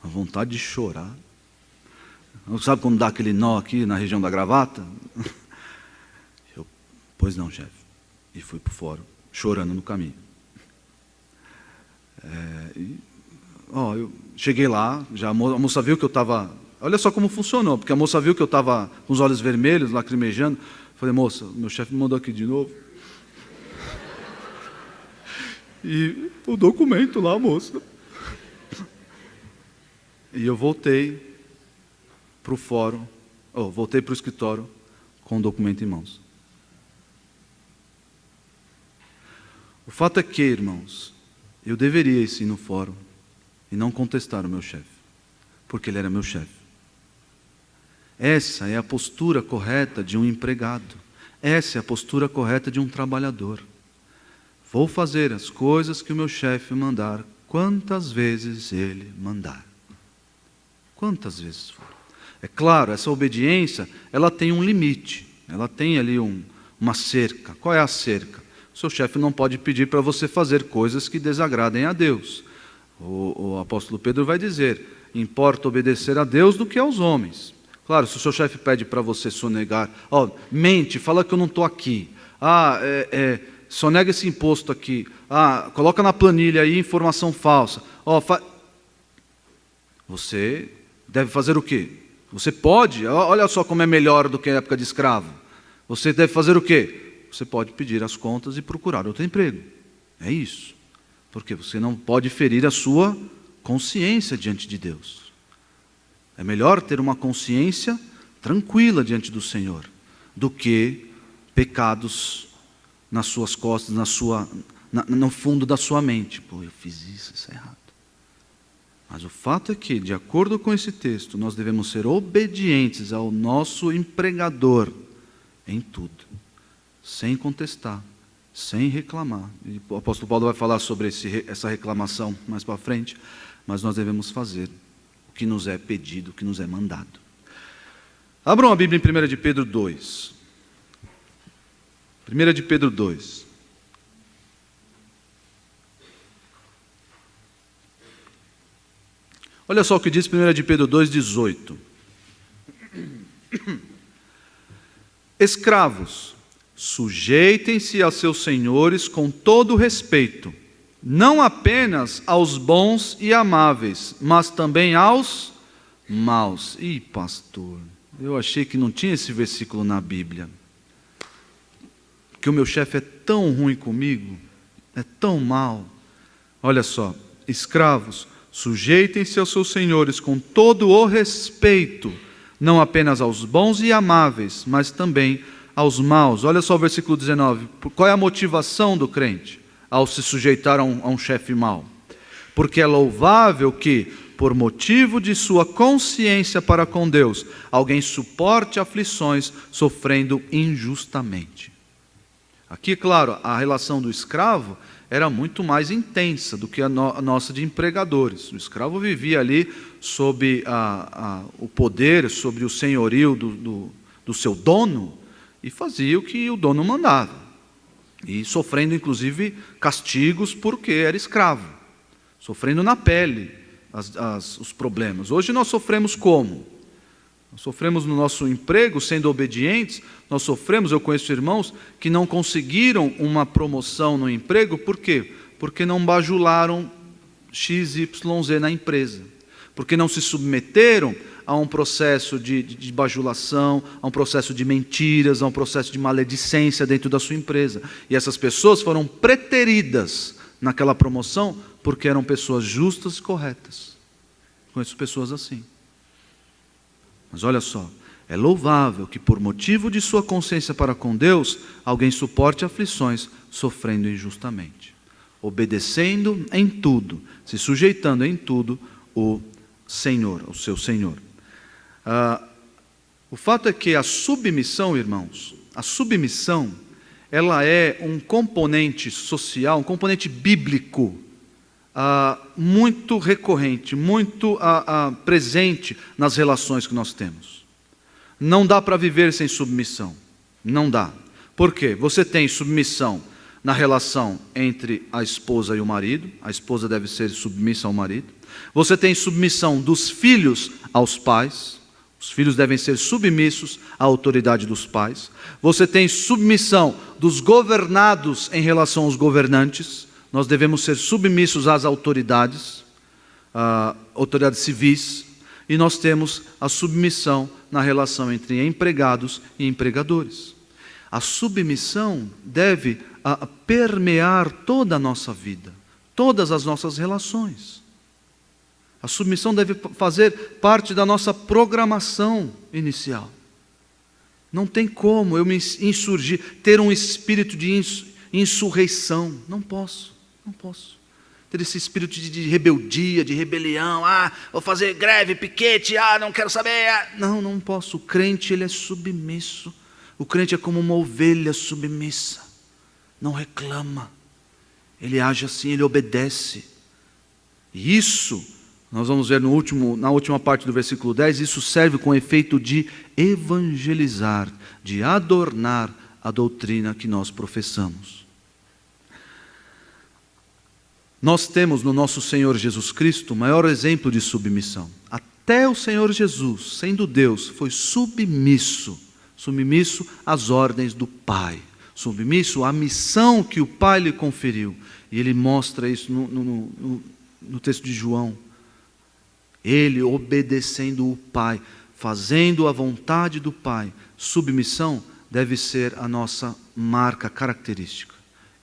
A vontade de chorar. Sabe quando dá aquele nó aqui na região da gravata? Pois não, chefe. E fui para o fórum, chorando no caminho. Eu cheguei lá, a moça viu que eu estava... Olha só como funcionou, porque a moça viu que eu estava com os olhos vermelhos, lacrimejando. Falei, moça, meu chefe me mandou aqui de novo. E o documento lá, moça. E eu voltei para o fórum, voltei para o escritório com o documento em mãos. O fato é que, irmãos, eu deveria ir sim no fórum e não contestar o meu chefe, porque ele era meu chefe. Essa é a postura correta de um empregado. Essa é a postura correta de um trabalhador. Vou fazer as coisas que o meu chefe mandar, quantas vezes ele mandar. Quantas vezes for. É claro, essa obediência, ela tem um limite. Ela tem ali uma cerca. Qual é a cerca? O seu chefe não pode pedir para você fazer coisas que desagradem a Deus. O apóstolo Pedro vai dizer, importa obedecer a Deus do que aos homens. Claro, se o seu chefe pede para você sonegar, mente, fala que eu não estou aqui. sonega esse imposto aqui, coloca na planilha aí informação falsa. Você deve fazer o quê? Você pode, olha só como é melhor do que a época de escravo. Você deve fazer o quê? Você pode pedir as contas e procurar outro emprego. É isso. Porque você não pode ferir a sua consciência diante de Deus. É melhor ter uma consciência tranquila diante do Senhor do que pecados nas suas costas, no fundo da sua mente. Eu fiz isso é errado. Mas o fato é que, de acordo com esse texto, nós devemos ser obedientes ao nosso empregador em tudo, sem contestar, sem reclamar. E o apóstolo Paulo vai falar sobre essa reclamação mais para frente, mas nós devemos fazer o que nos é pedido, o que nos é mandado. Abram a Bíblia em 1 de Pedro 2. 1 de Pedro 2. Olha só o que diz 1 de Pedro 2,18. Escravos, sujeitem-se a seus senhores com todo respeito, não apenas aos bons e amáveis, mas também aos maus. Ih, pastor, eu achei que não tinha esse versículo na Bíblia. Porque o meu chefe é tão ruim comigo, é tão mau. Olha só, escravos, sujeitem-se aos seus senhores com todo o respeito, não apenas aos bons e amáveis, mas também aos maus. Olha só o versículo 19. Qual é a motivação do crente ao se sujeitar a um chefe mau? Porque é louvável que, por motivo de sua consciência para com Deus, alguém suporte aflições sofrendo injustamente. Aqui, claro, a relação do escravo era muito mais intensa do que a nossa de empregadores. O escravo vivia ali sob o poder, sobre o senhorio do seu dono, e fazia o que o dono mandava. E sofrendo, inclusive, castigos porque era escravo. Sofrendo na pele os problemas. Hoje nós sofremos como? Nós sofremos no nosso emprego, sendo obedientes. Nós sofremos, eu conheço irmãos que não conseguiram uma promoção no emprego. Por quê? Porque não bajularam XYZ na empresa. Porque não se submeteram a um processo de bajulação, a um processo de mentiras, a um processo de maledicência dentro da sua empresa. E essas pessoas foram preteridas naquela promoção porque eram pessoas justas e corretas. Conheço pessoas assim. Mas olha só, é louvável que por motivo de sua consciência para com Deus, alguém suporte aflições sofrendo injustamente, obedecendo em tudo, se sujeitando em tudo o Senhor, o seu Senhor. O fato é que a submissão, irmãos, a submissão, ela é um componente social, um componente bíblico, muito recorrente, muito presente nas relações que nós temos. Não dá para viver sem submissão, não dá. Por quê? Você tem submissão na relação entre a esposa e o marido, a esposa deve ser submissa ao marido. Você tem submissão dos filhos aos pais, os filhos devem ser submissos à autoridade dos pais. Você tem submissão dos governados em relação aos governantes. Nós devemos ser submissos às autoridades, autoridades civis, e nós temos a submissão na relação entre empregados e empregadores. A submissão deve permear toda a nossa vida, todas as nossas relações. A submissão deve fazer parte da nossa programação inicial. Não tem como eu me insurgir, ter um espírito de insurreição. Não posso. Ter esse espírito de rebeldia, de rebelião. Vou fazer greve, piquete, não quero saber. Não posso. O crente, ele é submisso. O crente é como uma ovelha submissa. Não reclama. Ele age assim, ele obedece. E isso, nós vamos ver na última parte do versículo 10, isso serve com o efeito de evangelizar, de adornar a doutrina que nós professamos. Nós temos no nosso Senhor Jesus Cristo o maior exemplo de submissão. Até o Senhor Jesus, sendo Deus, foi submisso às ordens do Pai, submisso à missão que o Pai lhe conferiu. E ele mostra isso no texto de João. Ele obedecendo o Pai, fazendo a vontade do Pai. Submissão deve ser a nossa marca característica,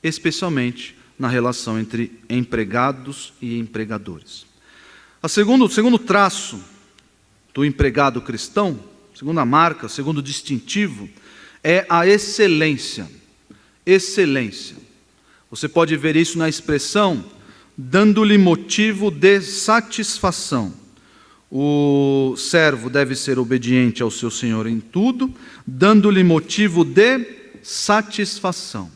especialmente na relação entre empregados e empregadores. O segundo traço do empregado cristão, segunda marca, segundo distintivo, é a excelência. Excelência. Você pode ver isso na expressão dando-lhe motivo de satisfação. O servo deve ser obediente ao seu senhor em tudo, dando-lhe motivo de satisfação.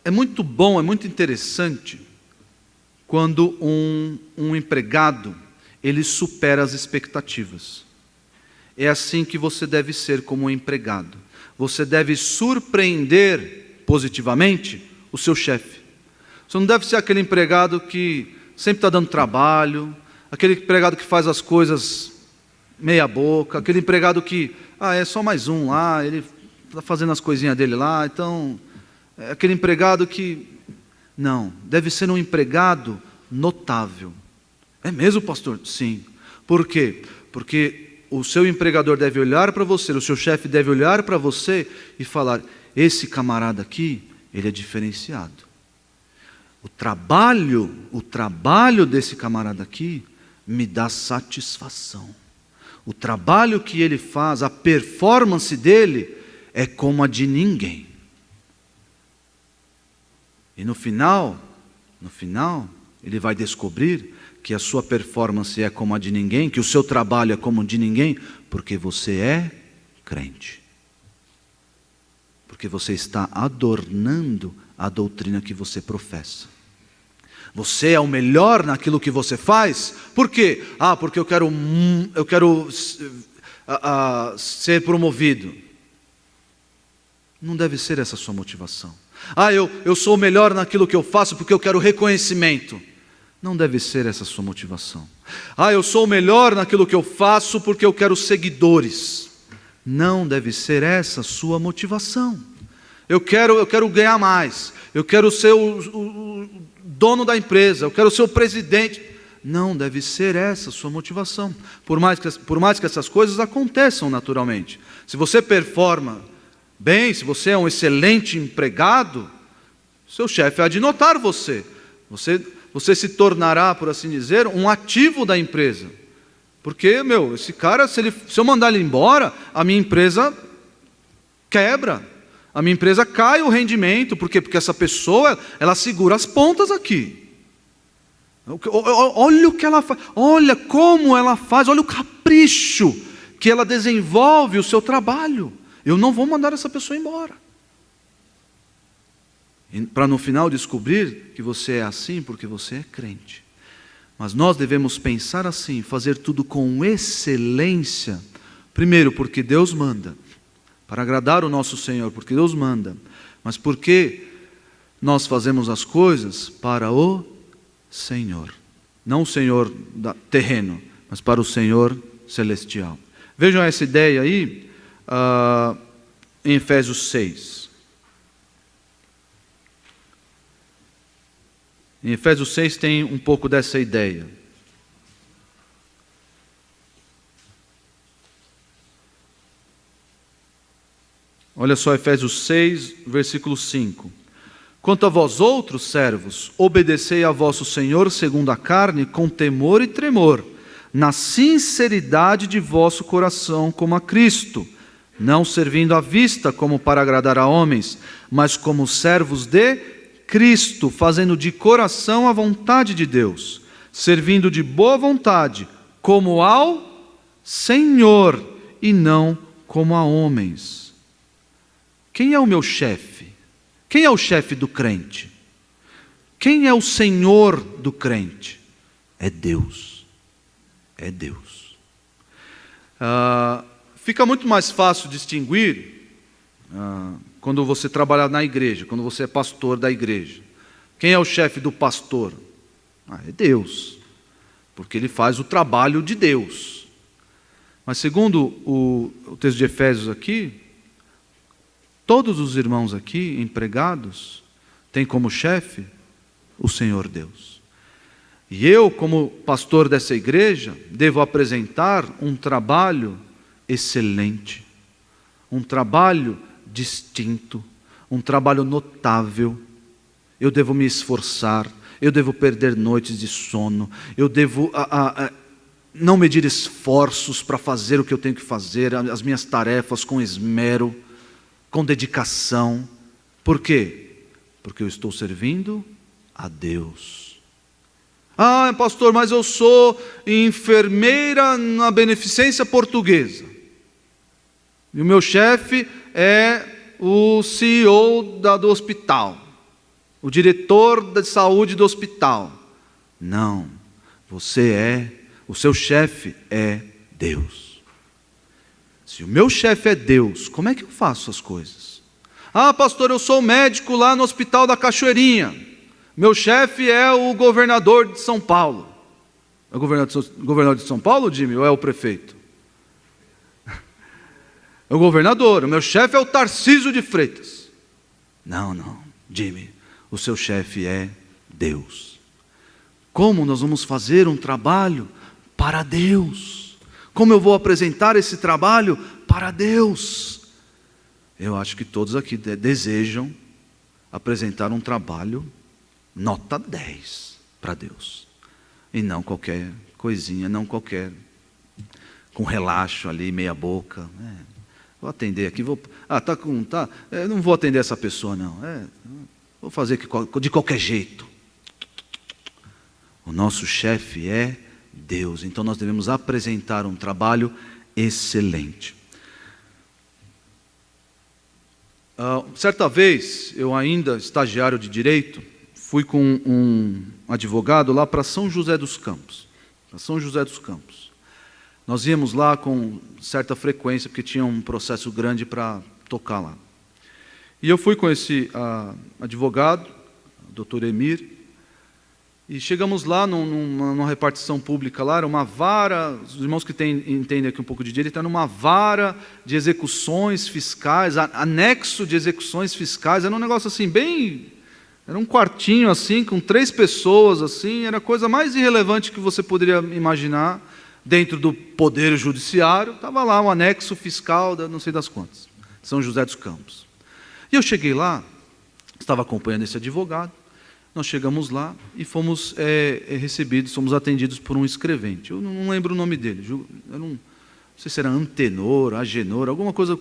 É muito bom, é muito interessante quando um empregado ele supera as expectativas. É assim que você deve ser como um empregado. Você deve surpreender positivamente o seu chefe. Você não deve ser aquele empregado que sempre está dando trabalho, aquele empregado que faz as coisas meia boca, aquele empregado que, é só mais um lá, ele está fazendo as coisinhas dele lá, então, é aquele empregado que... Não, deve ser um empregado notável. É mesmo, pastor? Sim. Por quê? Porque o seu empregador deve olhar para você, o seu chefe deve olhar para você e falar, esse camarada aqui, ele é diferenciado. O trabalho desse camarada aqui me dá satisfação. O trabalho que ele faz, a performance dele é como a de ninguém. E no final, ele vai descobrir que a sua performance é como a de ninguém, que o seu trabalho é como o de ninguém, porque você é crente. Porque você está adornando a doutrina que você professa. Você é o melhor naquilo que você faz. Por quê? Porque eu quero ser promovido. Não deve ser essa a sua motivação. Eu sou o melhor naquilo que eu faço porque eu quero reconhecimento. Não deve ser essa a sua motivação. Eu sou o melhor naquilo que eu faço porque eu quero seguidores. Não deve ser essa a sua motivação. Eu quero ganhar mais. Eu quero ser o dono da empresa. Eu quero ser o presidente. Não deve ser essa a sua motivação. Por mais que essas coisas aconteçam naturalmente. Se você performa bem, se você é um excelente empregado, seu chefe há de notar você. Você se tornará, por assim dizer, um ativo da empresa. Porque, esse cara, se eu mandar ele embora, a minha empresa quebra. A minha empresa cai o rendimento. Por quê? Porque essa pessoa, ela segura as pontas aqui. Olha o que ela faz. Olha como ela faz. Olha o capricho que ela desenvolve o seu trabalho. Eu não vou mandar essa pessoa embora. Para no final descobrir que você é assim porque você é crente. Mas nós devemos pensar assim, fazer tudo com excelência. Primeiro, porque Deus manda. Para agradar o nosso Senhor, porque Deus manda. Mas porque nós fazemos as coisas para o Senhor. Não o Senhor terreno, mas para o Senhor celestial. Vejam essa ideia aí em Efésios 6. Em Efésios 6 tem um pouco dessa ideia. Olha só Efésios 6, versículo 5. Quanto a vós outros servos, obedecei a vosso Senhor segundo a carne, com temor e tremor, na sinceridade de vosso coração como a Cristo, não servindo à vista como para agradar a homens, mas como servos de Cristo, fazendo de coração a vontade de Deus, servindo de boa vontade, como ao Senhor e não como a homens. Quem é o meu chefe? Quem é o chefe do crente? Quem é o Senhor do crente? É Deus. É Deus. Fica muito mais fácil distinguir quando você trabalha na igreja, quando você é pastor da igreja. Quem é o chefe do pastor? É Deus, porque ele faz o trabalho de Deus. Mas segundo o texto de Efésios aqui, todos os irmãos aqui, empregados, têm como chefe o Senhor Deus. E eu, como pastor dessa igreja, devo apresentar um trabalho excelente, um trabalho distinto, um trabalho notável. Eu devo me esforçar, eu devo perder noites de sono, eu devo não medir esforços para fazer o que eu tenho que fazer, as minhas tarefas com esmero, com dedicação. Por quê? Porque eu estou servindo a Deus. Ah, pastor, mas eu sou enfermeira na beneficência portuguesa. E o meu chefe é o CEO do hospital, o diretor de saúde do hospital. Não, o seu chefe é Deus. Se o meu chefe é Deus, como é que eu faço as coisas? Ah, pastor, eu sou médico lá no hospital da Cachoeirinha. Meu chefe é o governador de São Paulo. É o governador de São Paulo, Jimmy, ou é o prefeito? É o governador. O meu chefe é o Tarcísio de Freitas. Não, Jimmy, o seu chefe é Deus. Como nós vamos fazer um trabalho para Deus? Como eu vou apresentar esse trabalho para Deus? Eu acho que todos aqui desejam apresentar um trabalho nota 10 para Deus. E não qualquer coisinha, não qualquer com relaxo ali, meia boca. Vou atender aqui, não vou atender essa pessoa não. Vou fazer de qualquer jeito. O nosso chefe é Deus, então nós devemos apresentar um trabalho excelente. Certa vez, eu ainda estagiário de direito, fui com um advogado lá para São José dos Campos. Nós íamos lá com certa frequência, porque tinha um processo grande para tocar lá. E eu fui com esse advogado, doutor Emir, e chegamos lá numa repartição pública lá, era uma vara, os irmãos que entendem aqui um pouco de direito, era uma vara de execuções fiscais, anexo de execuções fiscais, era um negócio assim era um quartinho assim, com 3 pessoas assim, era a coisa mais irrelevante que você poderia imaginar dentro do poder judiciário, estava lá um anexo fiscal, não sei das quantas, São José dos Campos. E eu cheguei lá, estava acompanhando esse advogado, nós chegamos lá e fomos recebidos, fomos atendidos por um escrevente, eu não lembro o nome dele, não sei se era Antenor, Agenor, alguma coisa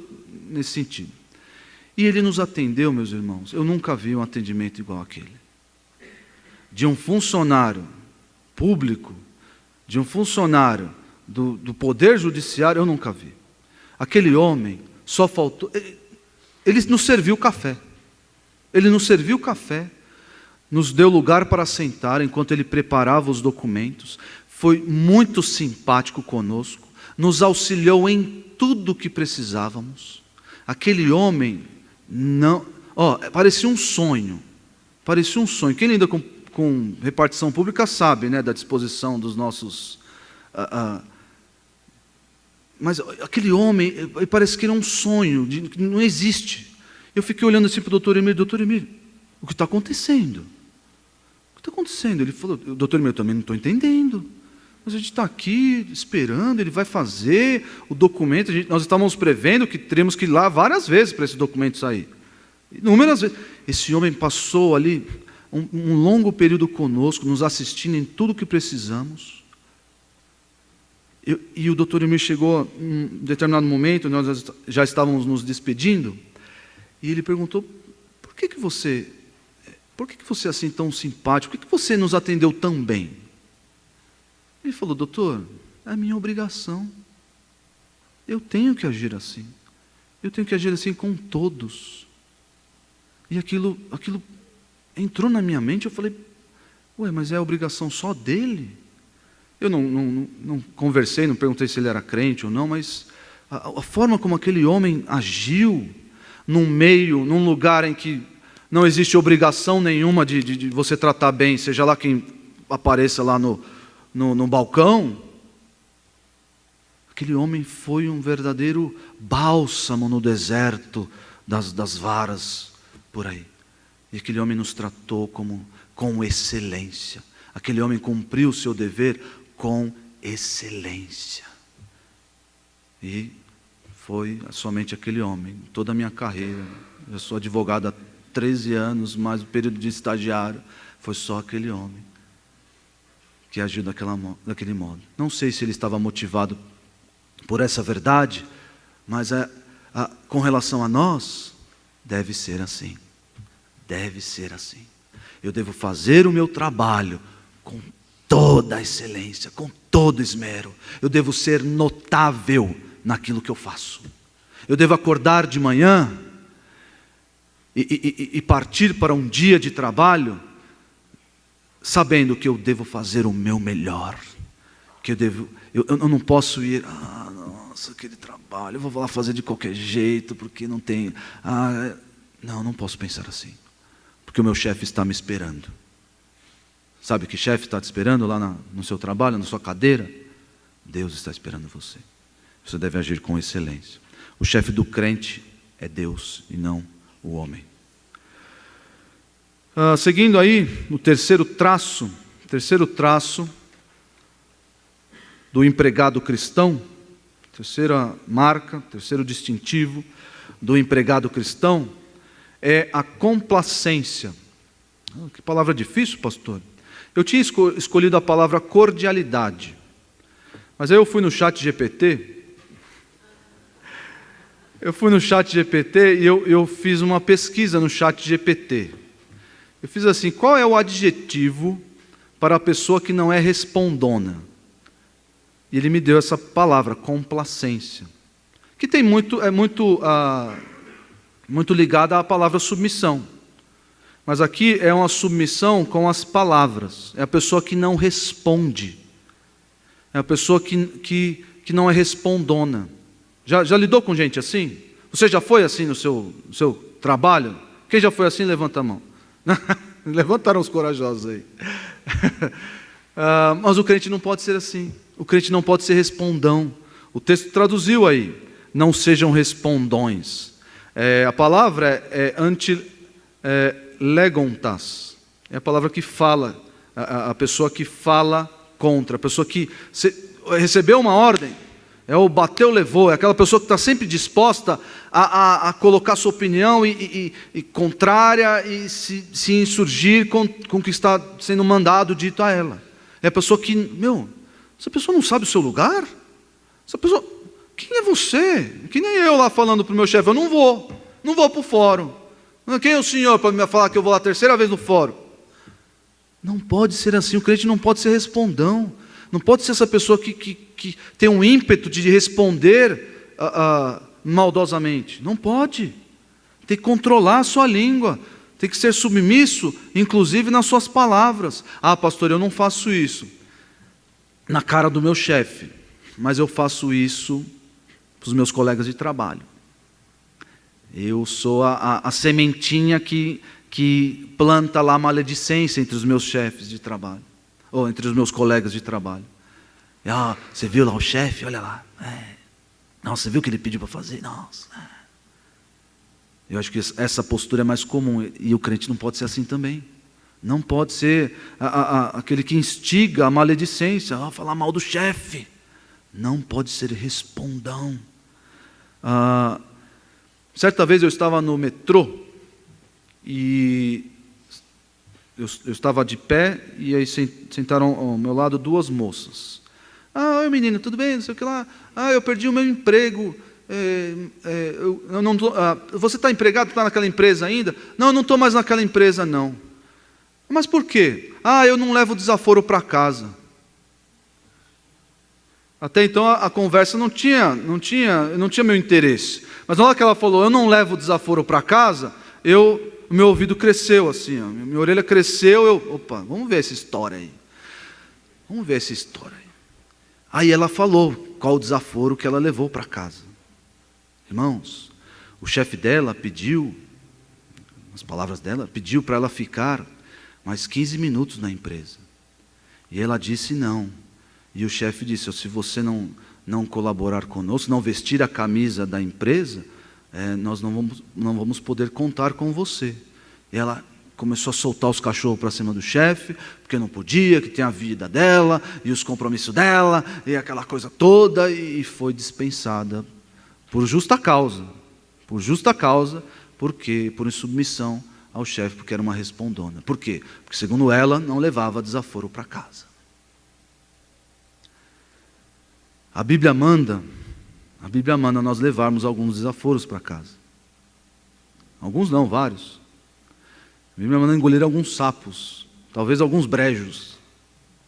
nesse sentido. E ele nos atendeu, meus irmãos, eu nunca vi um atendimento igual aquele. De um funcionário público, de um funcionário do Poder Judiciário, eu nunca vi. Aquele homem só faltou... Ele nos serviu café. Ele nos serviu café, nos deu lugar para sentar enquanto ele preparava os documentos, foi muito simpático conosco, nos auxiliou em tudo o que precisávamos. Aquele homem... parecia um sonho. Quem lida com repartição pública sabe, né, da disposição dos nossos... mas aquele homem, parece que era um sonho, que não existe. Eu fiquei olhando assim para o doutor Emílio, o que está acontecendo? O que está acontecendo? Ele falou, doutor Emílio, eu também não estou entendendo. Mas a gente está aqui esperando, ele vai fazer o documento, nós estávamos prevendo que teremos que ir lá várias vezes para esse documento sair. Inúmeras vezes. Esse homem passou ali um longo período conosco, nos assistindo em tudo o que precisamos. E o doutor Emir chegou em um determinado momento, nós já estávamos nos despedindo, e ele perguntou, por que você é assim tão simpático? Por que você nos atendeu tão bem? Ele falou, doutor, é a minha obrigação. Eu tenho que agir assim. Eu tenho que agir assim com todos. E aquilo entrou na minha mente, eu falei, mas é a obrigação só dele? Eu não conversei, não perguntei se ele era crente ou não, mas a forma como aquele homem agiu num lugar em que não existe obrigação nenhuma de você tratar bem, seja lá quem apareça lá no balcão, aquele homem foi um verdadeiro bálsamo no deserto das varas por aí. E aquele homem nos tratou com excelência. Aquele homem cumpriu o seu dever com excelência. E foi somente aquele homem, toda a minha carreira. Eu sou advogado há 13 anos, mas o período de estagiário foi só aquele homem que agiu daquele modo. Não sei se ele estava motivado por essa verdade, mas com relação a nós, deve ser assim. Deve ser assim. Eu devo fazer o meu trabalho com toda a excelência, com todo esmero. Eu devo ser notável naquilo que eu faço. Eu devo acordar de manhã e partir para um dia de trabalho sabendo que eu devo fazer o meu melhor, que eu não posso ir, nossa, aquele trabalho, eu vou lá fazer de qualquer jeito, porque não tem, não posso pensar assim, porque o meu chefe está me esperando. Sabe que chefe está te esperando lá no seu trabalho, na sua cadeira? Deus está esperando você. Você deve agir com excelência. O chefe do crente é Deus e não o homem. Seguindo aí, o terceiro traço do empregado cristão, terceira marca, terceiro distintivo do empregado cristão, é a complacência. Que palavra difícil, pastor. Eu tinha escolhido a palavra cordialidade, mas aí eu fui no chat GPT, e eu fiz uma pesquisa no chat GPT. Eu fiz assim: qual é o adjetivo para a pessoa que não é respondona? E ele me deu essa palavra, complacência, que é muito ligada à palavra submissão. Mas aqui é uma submissão com as palavras. É a pessoa que não responde. É a pessoa que não é respondona. Já lidou com gente assim? Você já foi assim no seu trabalho? Quem já foi assim, levanta a mão. Levantaram os corajosos aí. Mas o crente não pode ser assim. O crente não pode ser respondão. O texto traduziu aí: não sejam respondões. A palavra é antilegontas. É a palavra que fala, a pessoa que fala contra, a pessoa que recebeu uma ordem, é o bateu, levou, é aquela pessoa que está sempre disposta a colocar sua opinião e contrária e se insurgir com o que está sendo mandado, dito a ela. É a pessoa que, essa pessoa não sabe o seu lugar? Essa pessoa, quem é você? Que nem eu lá falando para o meu chefe, eu não vou para o fórum. Quem é o senhor para me falar que eu vou lá a terceira vez no fórum? Não pode ser assim, o crente não pode ser respondão. Não pode ser essa pessoa que tem um ímpeto de responder maldosamente. Não pode. Tem que controlar a sua língua. Tem que ser submisso, inclusive nas suas palavras. Pastor, eu não faço isso na cara do meu chefe, mas eu faço isso para os meus colegas de trabalho. Eu sou a sementinha que planta lá a maledicência entre os meus chefes de trabalho, ou entre os meus colegas de trabalho. Você viu lá o chefe? Olha lá. Nossa, você viu o que ele pediu para fazer? Nossa. Eu acho que essa postura é mais comum, e o crente não pode ser assim também. Não pode ser aquele que instiga a maledicência, falar mal do chefe. Não pode ser respondão. Certa vez eu estava no metrô e eu estava de pé e aí sentaram ao meu lado duas moças. Oi menina, tudo bem? Não sei o que lá. Eu perdi o meu emprego. Você está empregado? Está naquela empresa ainda? Não, eu não estou mais naquela empresa não. Mas por quê? Eu não levo desaforo para casa. Até então a conversa não tinha meu interesse. Mas na hora que ela falou, eu não levo desaforo para casa, o meu ouvido cresceu assim, minha orelha cresceu, vamos ver essa história aí. Aí ela falou qual o desaforo que ela levou para casa. Irmãos, o chefe dela pediu, as palavras dela, pediu para ela ficar mais 15 minutos na empresa. E ela disse não. E o chefe disse: se você não colaborar conosco, não vestir a camisa da empresa, nós não vamos poder contar com você. E ela começou a soltar os cachorros para cima do chefe, porque não podia, que tem a vida dela, e os compromissos dela, e aquela coisa toda, e foi dispensada por justa causa. Por justa causa, porque por insubmissão ao chefe, porque era uma respondona. Por quê? Porque, segundo ela, não levava desaforo para casa. A Bíblia manda nós levarmos alguns desaforos para casa. Alguns não, vários. A Bíblia manda engolir alguns sapos, talvez alguns brejos,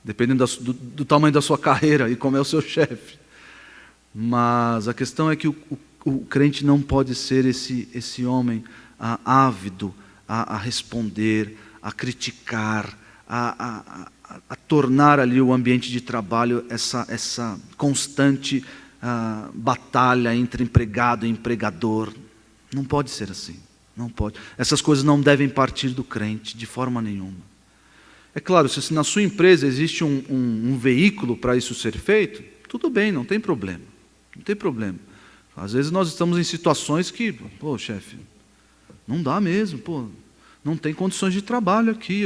dependendo do tamanho da sua carreira e como é o seu chefe. Mas a questão é que o crente não pode ser esse homem ávido a responder, a criticar, a tornar ali o ambiente de trabalho essa constante batalha entre empregado e empregador. Não pode ser assim, não pode. Essas coisas não devem partir do crente de forma nenhuma. É claro, se na sua empresa existe um veículo para isso ser feito, tudo bem, não tem problema, não tem problema. Às vezes nós estamos em situações que, pô, chefe, não dá mesmo, pô, não tem condições de trabalho aqui,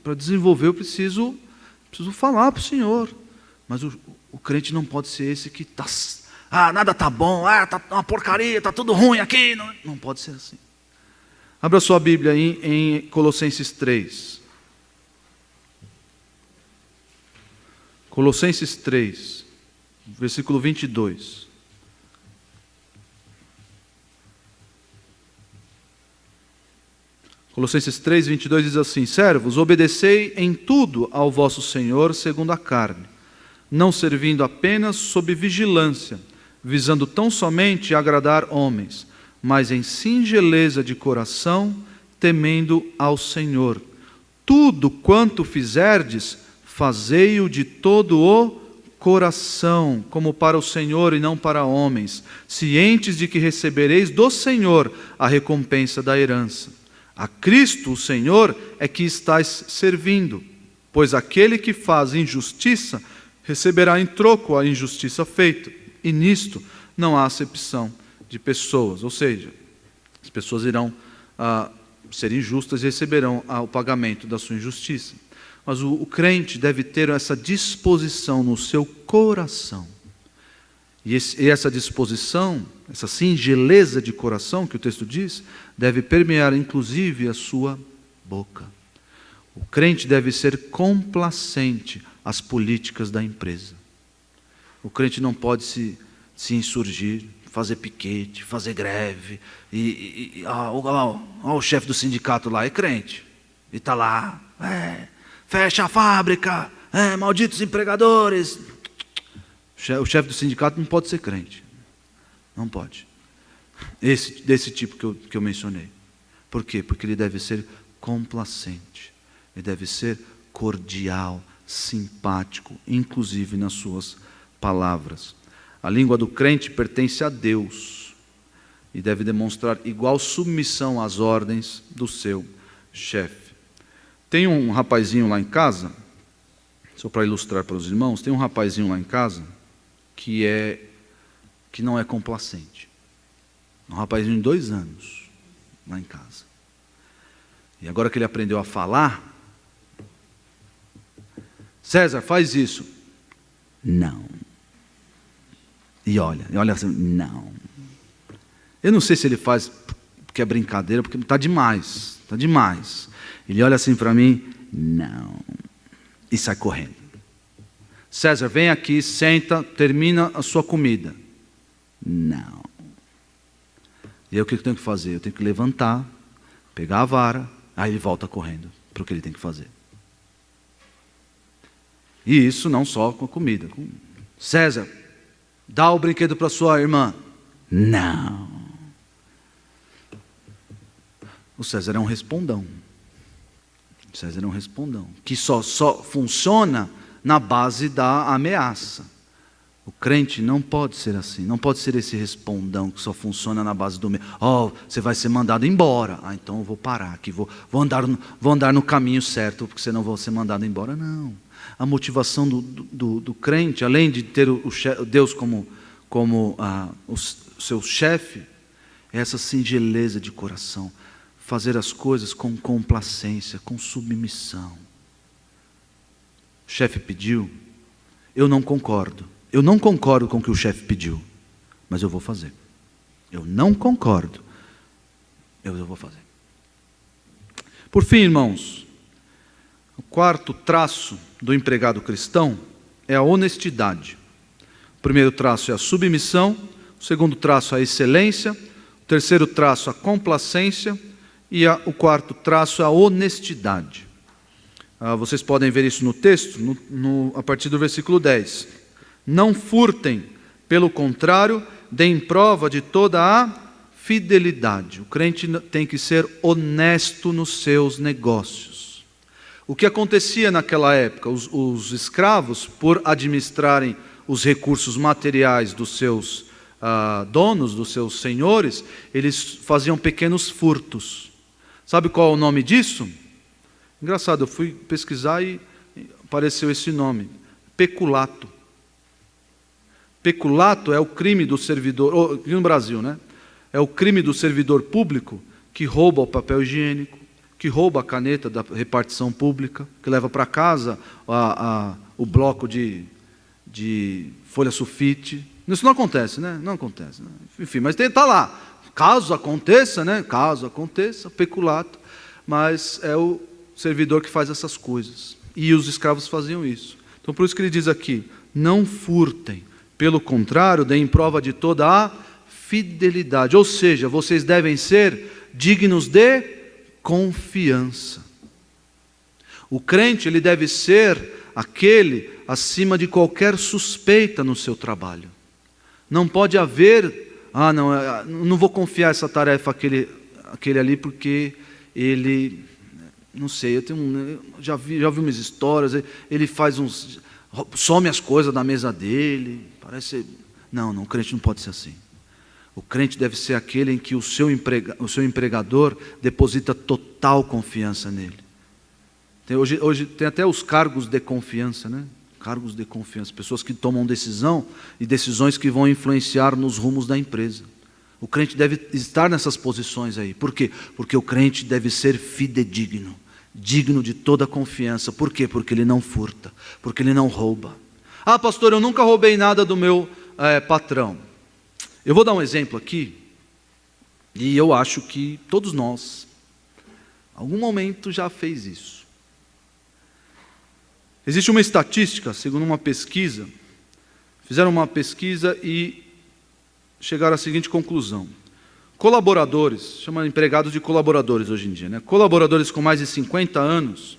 para desenvolver eu preciso falar para o Senhor. Mas o crente não pode ser esse que está, nada está bom, está uma porcaria, está tudo ruim aqui. Não pode ser assim. Abra sua Bíblia em Colossenses 3. Colossenses 3, versículo 22. Colossenses 3, 22 diz assim: servos, obedecei em tudo ao vosso Senhor segundo a carne, não servindo apenas sob vigilância, visando tão somente agradar homens, mas em singeleza de coração, temendo ao Senhor. Tudo quanto fizerdes, fazei-o de todo o coração, como para o Senhor e não para homens, cientes de que recebereis do Senhor a recompensa da herança. A Cristo, o Senhor, é que estais servindo, pois aquele que faz injustiça receberá em troco a injustiça feita, e nisto não há acepção de pessoas. Ou seja, as pessoas irão ser injustas e receberão o pagamento da sua injustiça. Mas o crente deve ter essa disposição no seu coração. E essa disposição, essa singeleza de coração que o texto diz, deve permear inclusive a sua boca. O crente deve ser complacente às políticas da empresa. O crente não pode se insurgir, fazer piquete, fazer greve. O chefe do sindicato lá é crente. E está lá, fecha a fábrica, malditos empregadores. O chefe do sindicato não pode ser crente. Não pode. Desse tipo que eu mencionei. Por quê? Porque ele deve ser complacente. Ele deve ser cordial, simpático, inclusive nas suas palavras. A língua do crente pertence a Deus e deve demonstrar igual submissão às ordens do seu chefe. Tem um rapazinho lá em casa, só para ilustrar para os irmãos, tem um rapazinho lá em casa que não é complacente. Um rapazinho de 2 anos, lá em casa. E agora que ele aprendeu a falar, César, faz isso. Não. E olha assim, não. Eu não sei se ele faz porque é brincadeira, porque está demais. Ele olha assim para mim, não. E sai correndo. César, vem aqui, senta, termina a sua comida. Não. E aí o que eu tenho que fazer? Eu tenho que levantar, pegar a vara, aí ele volta correndo para o que ele tem que fazer. E isso não só com a comida. César, dá o brinquedo para sua irmã. Não. O César é um respondão. Que só funciona na base da ameaça. O crente não pode ser assim, não pode ser esse respondão que só funciona na base do você vai ser mandado embora. Então eu vou parar aqui, vou andar no caminho certo, porque senão eu vou ser mandado embora. Não. A motivação do crente, além de ter Deus como o seu chefe, é essa singeleza de coração, fazer as coisas com complacência, com submissão. O chefe pediu, eu não concordo com o que o chefe pediu, mas eu vou fazer. Eu não concordo, eu vou fazer. Por fim, irmãos, o quarto traço do empregado cristão é a honestidade. O primeiro traço é a submissão, o segundo traço é a excelência, o terceiro traço a complacência e o quarto traço é a honestidade. Vocês podem ver isso no texto, a partir do versículo 10. Não furtem, pelo contrário, deem prova de toda a fidelidade. O crente tem que ser honesto nos seus negócios. O que acontecia naquela época? Os escravos, por administrarem os recursos materiais dos seus donos, dos seus senhores, eles faziam pequenos furtos. Sabe qual é o nome disso? Engraçado, eu fui pesquisar e apareceu esse nome: peculato. Peculato é o crime do servidor, aqui no Brasil, né? É o crime do servidor público que rouba o papel higiênico, que rouba a caneta da repartição pública, que leva para casa o bloco de folha sulfite. Isso não acontece, né? Não acontece, né? Enfim, mas está lá. Caso aconteça, né? Caso aconteça, peculato. Mas é o servidor que faz essas coisas. E os escravos faziam isso. Então, por isso que ele diz aqui: não furtem. Pelo contrário, deem prova de toda a fidelidade. Ou seja, vocês devem ser dignos de confiança. O crente, ele deve ser aquele acima de qualquer suspeita no seu trabalho. Não pode haver, não vou confiar essa tarefa àquele ali porque ele, não sei, já vi umas histórias, ele faz some as coisas da mesa dele, parece. Não, o crente não pode ser assim. O crente deve ser aquele em que o seu empregador deposita total confiança nele. Hoje tem até os cargos de confiança, né? Cargos de confiança, pessoas que tomam decisão e decisões que vão influenciar nos rumos da empresa. O crente deve estar nessas posições aí. Por quê? Porque o crente deve ser fidedigno, digno de toda confiança. Por quê? Porque ele não furta, porque ele não rouba. Pastor, eu nunca roubei nada do meu patrão. Eu vou dar um exemplo aqui, e eu acho que todos nós, em algum momento, já fez isso. Existe uma estatística, segundo uma pesquisa, fizeram uma pesquisa e chegaram à seguinte conclusão: colaboradores, chama empregados de colaboradores hoje em dia, né? Colaboradores com mais de 50 anos,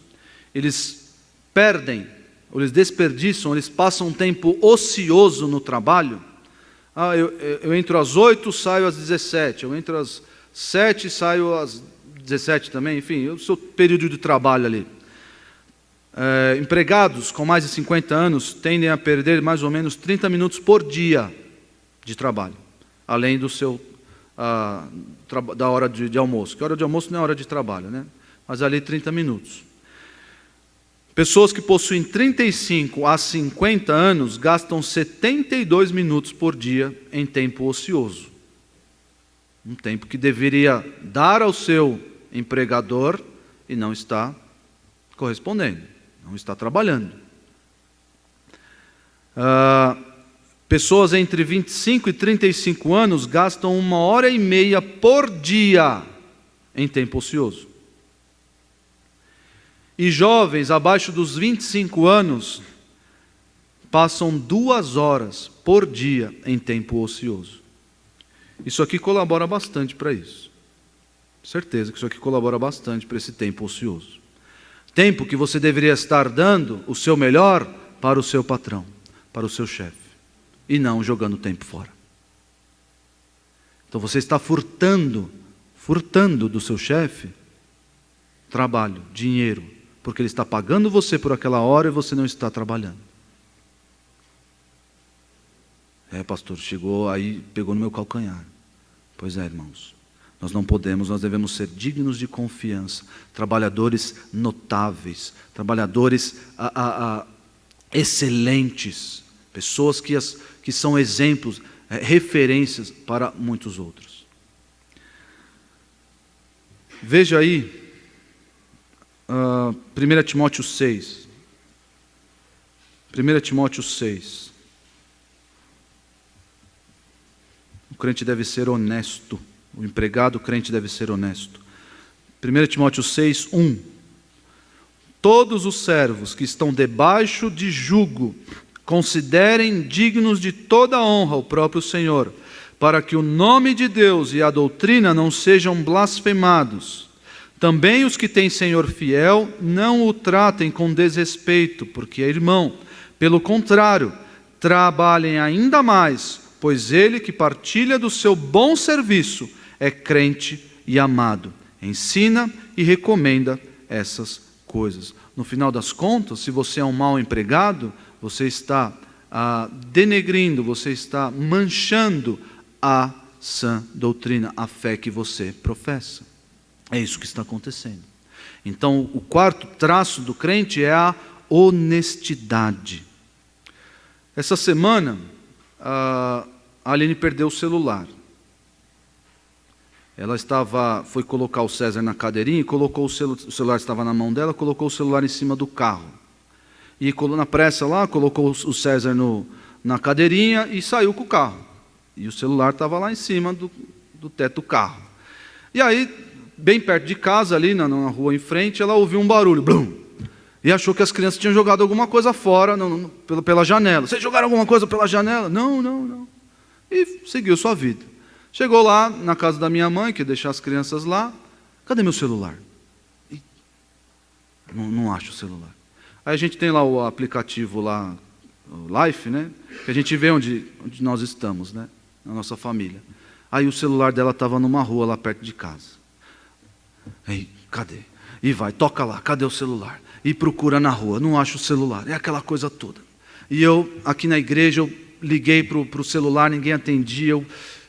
eles perdem, ou eles desperdiçam, eles passam um tempo ocioso no trabalho. Eu entro às 8, saio às 17, eu entro às 7, saio às 17 também, enfim, o seu período de trabalho ali. Empregados com mais de 50 anos tendem a perder mais ou menos 30 minutos por dia de trabalho, além do da hora de almoço, que a hora de almoço não é hora de trabalho, né? Mas ali 30 minutos. Pessoas que possuem 35 a 50 anos gastam 72 minutos por dia em tempo ocioso. Um tempo que deveria dar ao seu empregador e não está correspondendo, não está trabalhando. Pessoas entre 25 e 35 anos gastam 1h30 por dia em tempo ocioso. E jovens abaixo dos 25 anos passam 2 horas por dia em tempo ocioso. Isso aqui colabora bastante para isso. Certeza que isso aqui colabora bastante para esse tempo ocioso. Tempo que você deveria estar dando o seu melhor para o seu patrão, para o seu chefe, e não jogando tempo fora. Então você está furtando do seu chefe trabalho, dinheiro, porque ele está pagando você por aquela hora e você não está trabalhando. Pastor, chegou aí, pegou no meu calcanhar. Pois é, irmãos, nós não podemos, nós devemos ser dignos de confiança, trabalhadores notáveis, trabalhadores excelentes, pessoas que são exemplos, referências para muitos outros. Veja aí, 1 Timóteo 6. 1 Timóteo 6. O crente deve ser honesto. O empregado crente deve ser honesto. 1 Timóteo 6, 1. Todos os servos que estão debaixo de jugo considerem dignos de toda honra o próprio Senhor, para que o nome de Deus e a doutrina não sejam blasfemados. Também os que têm Senhor fiel não o tratem com desrespeito, porque é irmão. Pelo contrário, trabalhem ainda mais, pois ele que partilha do seu bom serviço é crente e amado. Ensina e recomenda essas coisas. No final das contas, se você é um mau empregado, você está denegrindo, você está manchando a sã doutrina, a fé que você professa. É isso que está acontecendo. Então, o quarto traço do crente é a honestidade. Essa semana, a Aline perdeu o celular. Ela foi colocar o César na cadeirinha e colocou o celular estava na mão dela, colocou o celular em cima do carro. E na pressa lá, colocou o César na cadeirinha e saiu com o carro. E o celular estava lá em cima do teto do carro. E aí, bem perto de casa, ali na rua em frente, ela ouviu um barulho. Blum! E achou que as crianças tinham jogado alguma coisa fora pela janela. Vocês jogaram alguma coisa pela janela? Não. E seguiu sua vida. Chegou lá na casa da minha mãe, que ia deixar as crianças lá. Cadê meu celular? Não acho o celular. Aí a gente tem lá o aplicativo lá, o Life, né? Que a gente vê onde nós estamos, né? Na nossa família. Aí o celular dela estava numa rua lá perto de casa. Aí, cadê? E vai, toca lá, cadê o celular? E procura na rua, não acho o celular. É aquela coisa toda. E eu, aqui na igreja, eu liguei para o celular, ninguém atendia.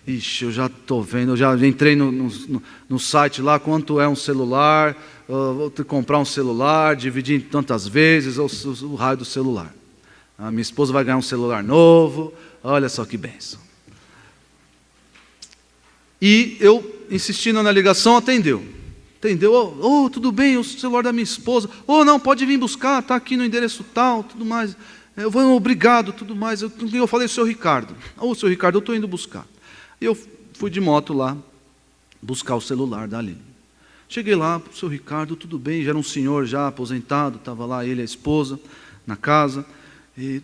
Eu já estou vendo, eu já entrei no site lá, quanto é um celular, vou ter que comprar um celular, dividir em tantas vezes, o raio do celular. A minha esposa vai ganhar um celular novo, olha só que bênção. E eu, insistindo na ligação, atendeu, tudo bem, o celular da minha esposa, não, pode vir buscar, está aqui no endereço tal, tudo mais, eu vou, obrigado, tudo mais, eu falei, seu Ricardo, seu Ricardo, eu estou indo buscar. E eu fui de moto lá, buscar o celular da Aline. Cheguei lá, o seu Ricardo, tudo bem, já era um senhor já aposentado, estava lá ele e a esposa, na casa, e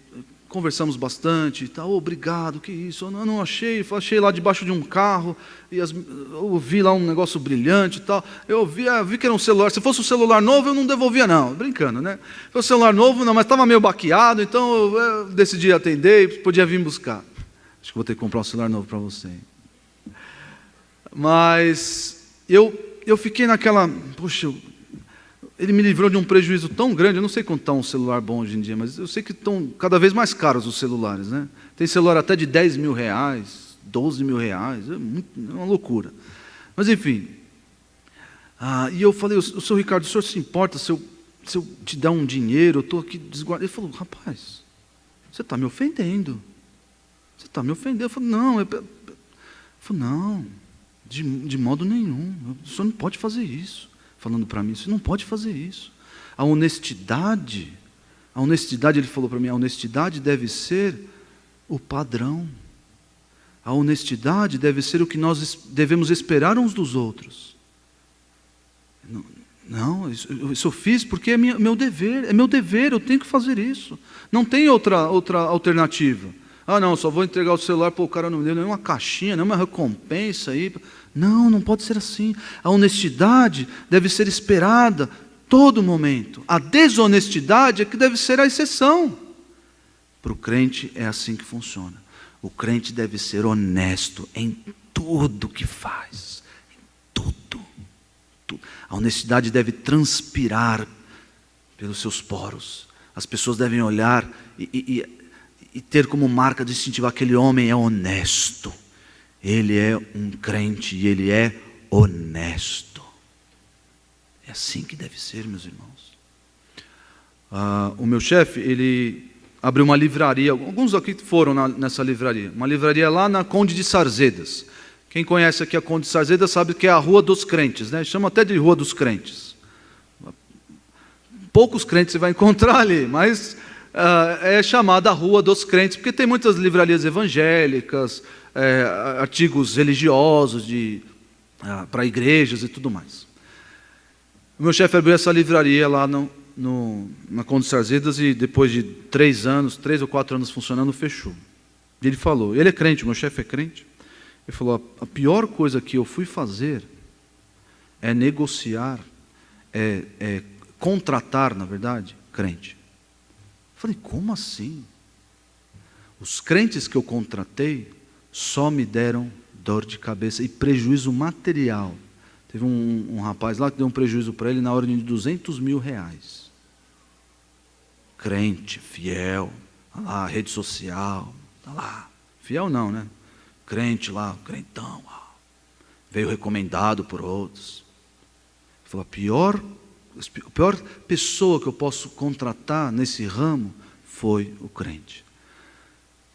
conversamos bastante, e tal, obrigado, que isso, eu não achei lá debaixo de um carro, e eu vi lá um negócio brilhante e tal, eu vi que era um celular, se fosse um celular novo eu não devolvia não, brincando, né? Se fosse um celular novo, não, mas estava meio baqueado, então eu decidi atender e podia vir buscar. Acho que vou ter que comprar um celular novo para você. Mas eu fiquei naquela, poxa, ele me livrou de um prejuízo tão grande, eu não sei quanto está um celular bom hoje em dia, mas eu sei que estão cada vez mais caros os celulares, né? Tem celular até de 10 mil reais, 12 mil reais, é uma loucura. Mas enfim, e eu falei, o senhor Ricardo, o senhor se importa se eu te dar um dinheiro, eu estou aqui desguardado? Ele falou, rapaz, você está me ofendendo. Você está me ofendendo. Eu falei, não, de modo nenhum. O senhor não pode fazer isso. Falando para mim, você não pode fazer isso. A honestidade, ele falou para mim, a honestidade deve ser o padrão. A honestidade deve ser o que nós devemos esperar uns dos outros. Não, isso eu fiz porque é meu dever, eu tenho que fazer isso. Não tem outra alternativa. Não, só vou entregar o celular, o cara não me deu nenhuma caixinha, nenhuma recompensa aí. Não pode ser assim. A honestidade deve ser esperada todo momento. A desonestidade é que deve ser a exceção. Para o crente é assim que funciona. O crente deve ser honesto em tudo que faz. Em tudo. A honestidade deve transpirar pelos seus poros. As pessoas devem olhar e ter como marca distintiva, aquele homem é honesto, ele é um crente e ele é honesto. É assim que deve ser, meus irmãos. O meu chefe, ele abriu uma livraria, alguns aqui foram nessa livraria, uma livraria lá na Conde de Sarzedas, Quem conhece aqui a Conde de Sarzeda sabe que é a Rua dos Crentes, né? Chama até de Rua dos Crentes. Poucos crentes você vai encontrar ali, mas é chamada a Rua dos Crentes, porque tem muitas livrarias evangélicas, artigos religiosos para igrejas e tudo mais. O meu chefe abriu essa livraria lá na Conde de Sarzedas e depois de 3 ou 4 anos funcionando, fechou. E ele falou, ele é crente, meu chefe é crente, ele falou, a pior coisa que eu fui fazer é negociar, contratar, na verdade, crente. Eu falei, como assim? Os crentes que eu contratei só me deram dor de cabeça e prejuízo material. Teve um rapaz lá que deu um prejuízo para ele na ordem de R$200 mil. Crente, fiel, tá lá, rede social, tá lá. Fiel não, né? Crente lá, crentão, veio recomendado por outros. Ele falou, a pior pessoa que eu posso contratar nesse ramo foi o crente.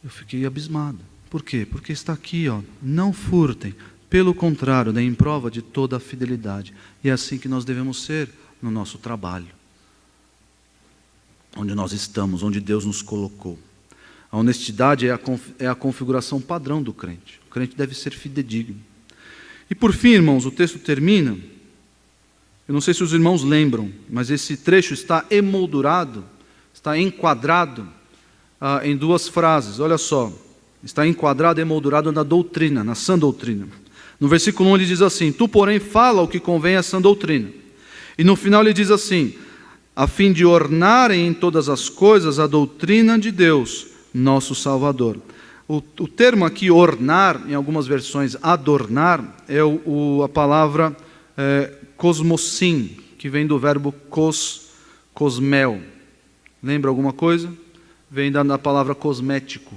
Eu fiquei abismado. Por quê? Porque está aqui, não furtem, pelo contrário, deem prova de toda a fidelidade. E é assim que nós devemos ser no nosso trabalho, onde nós estamos, onde Deus nos colocou. A honestidade é a configuração padrão do crente. O crente deve ser fidedigno. E por fim, irmãos, o texto termina, eu não sei se os irmãos lembram, mas esse trecho está emoldurado, está enquadrado em 2 frases. Olha só, está enquadrado, emoldurado na doutrina, na sã doutrina. No versículo 1 ele diz assim, tu porém fala o que convém à sã doutrina. E no final ele diz assim, a fim de ornarem em todas as coisas a doutrina de Deus, nosso Salvador. O termo aqui, ornar, em algumas versões, adornar, é a palavra cosmosim, que vem do verbo cosmel. Lembra alguma coisa? Vem da palavra cosmético.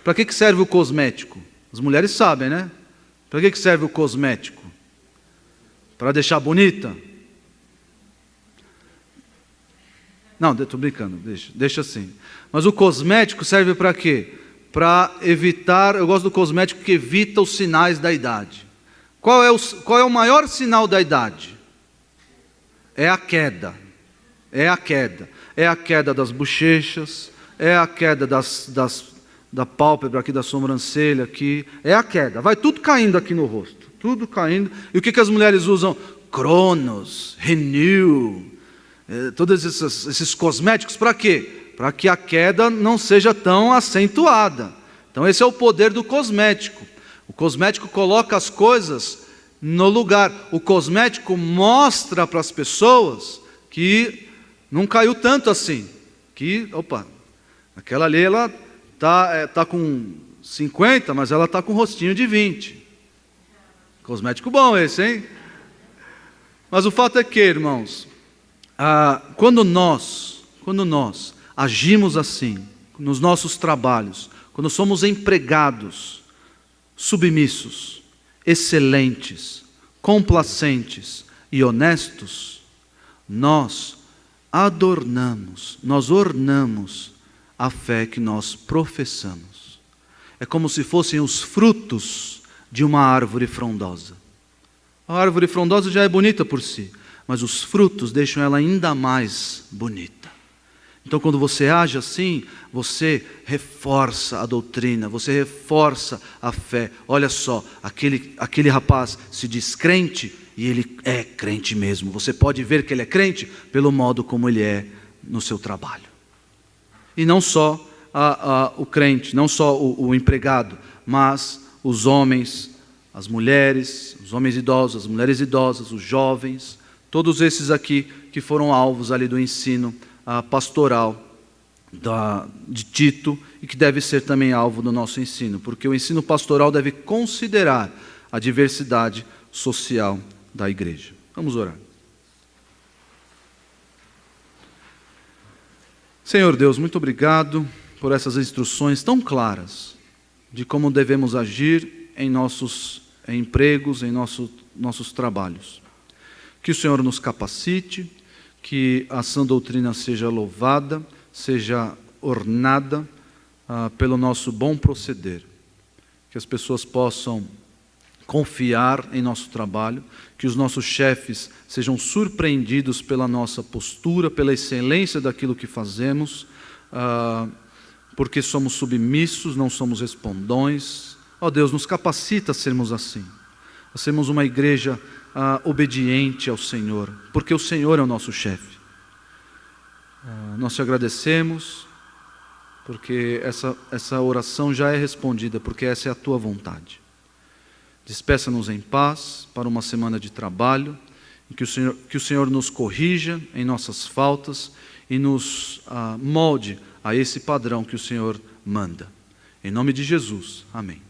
Para que serve o cosmético? As mulheres sabem, né? Para que serve o cosmético? Para deixar bonita? Não, estou brincando, deixa assim. Mas o cosmético serve para quê? Para evitar, eu gosto do cosmético que evita os sinais da idade. Qual é o maior sinal da idade? É a queda. É a queda. É a queda das bochechas, é a queda da pálpebra aqui, da sobrancelha aqui, é a queda. Vai tudo caindo aqui no rosto, tudo caindo. E o que as mulheres usam? Cronos, Renew, todos esses cosméticos, para quê? Para que a queda não seja tão acentuada. Então esse é o poder do cosmético. O cosmético coloca as coisas no lugar. O cosmético mostra para as pessoas que não caiu tanto assim. Que, aquela ali ela está com 50, mas ela está com um rostinho de 20. Cosmético bom esse, hein? Mas o fato é que, irmãos, quando nós agimos assim, nos nossos trabalhos, quando somos empregados, submissos, excelentes, complacentes e honestos, nós ornamos a fé que nós professamos. É como se fossem os frutos de uma árvore frondosa. A árvore frondosa já é bonita por si, mas os frutos deixam ela ainda mais bonita. Então, quando você age assim, você reforça a doutrina, você reforça a fé. Olha só, aquele rapaz se diz crente e ele é crente mesmo. Você pode ver que ele é crente pelo modo como ele é no seu trabalho. E não só o crente, não só o empregado, mas os homens, as mulheres, os homens idosos, as mulheres idosas, os jovens, todos esses aqui que foram alvos ali do ensino pastoral de Tito e que deve ser também alvo do nosso ensino, porque o ensino pastoral deve considerar a diversidade social da igreja. Vamos orar. Senhor Deus, muito obrigado por essas instruções tão claras de como devemos agir em nossos empregos, em nossos trabalhos. Que o Senhor nos capacite, que a sã doutrina seja louvada, seja ornada pelo nosso bom proceder. Que as pessoas possam confiar em nosso trabalho, que os nossos chefes sejam surpreendidos pela nossa postura, pela excelência daquilo que fazemos, porque somos submissos, não somos respondões. Ó Deus, nos capacita a sermos assim, a sermos uma igreja obediente ao Senhor, porque o Senhor é o nosso chefe. Nós te agradecemos, porque essa oração já é respondida, porque essa é a tua vontade. Despeça-nos em paz para uma semana de trabalho, e que o Senhor nos corrija em nossas faltas e nos molde a esse padrão que o Senhor manda. Em nome de Jesus, amém.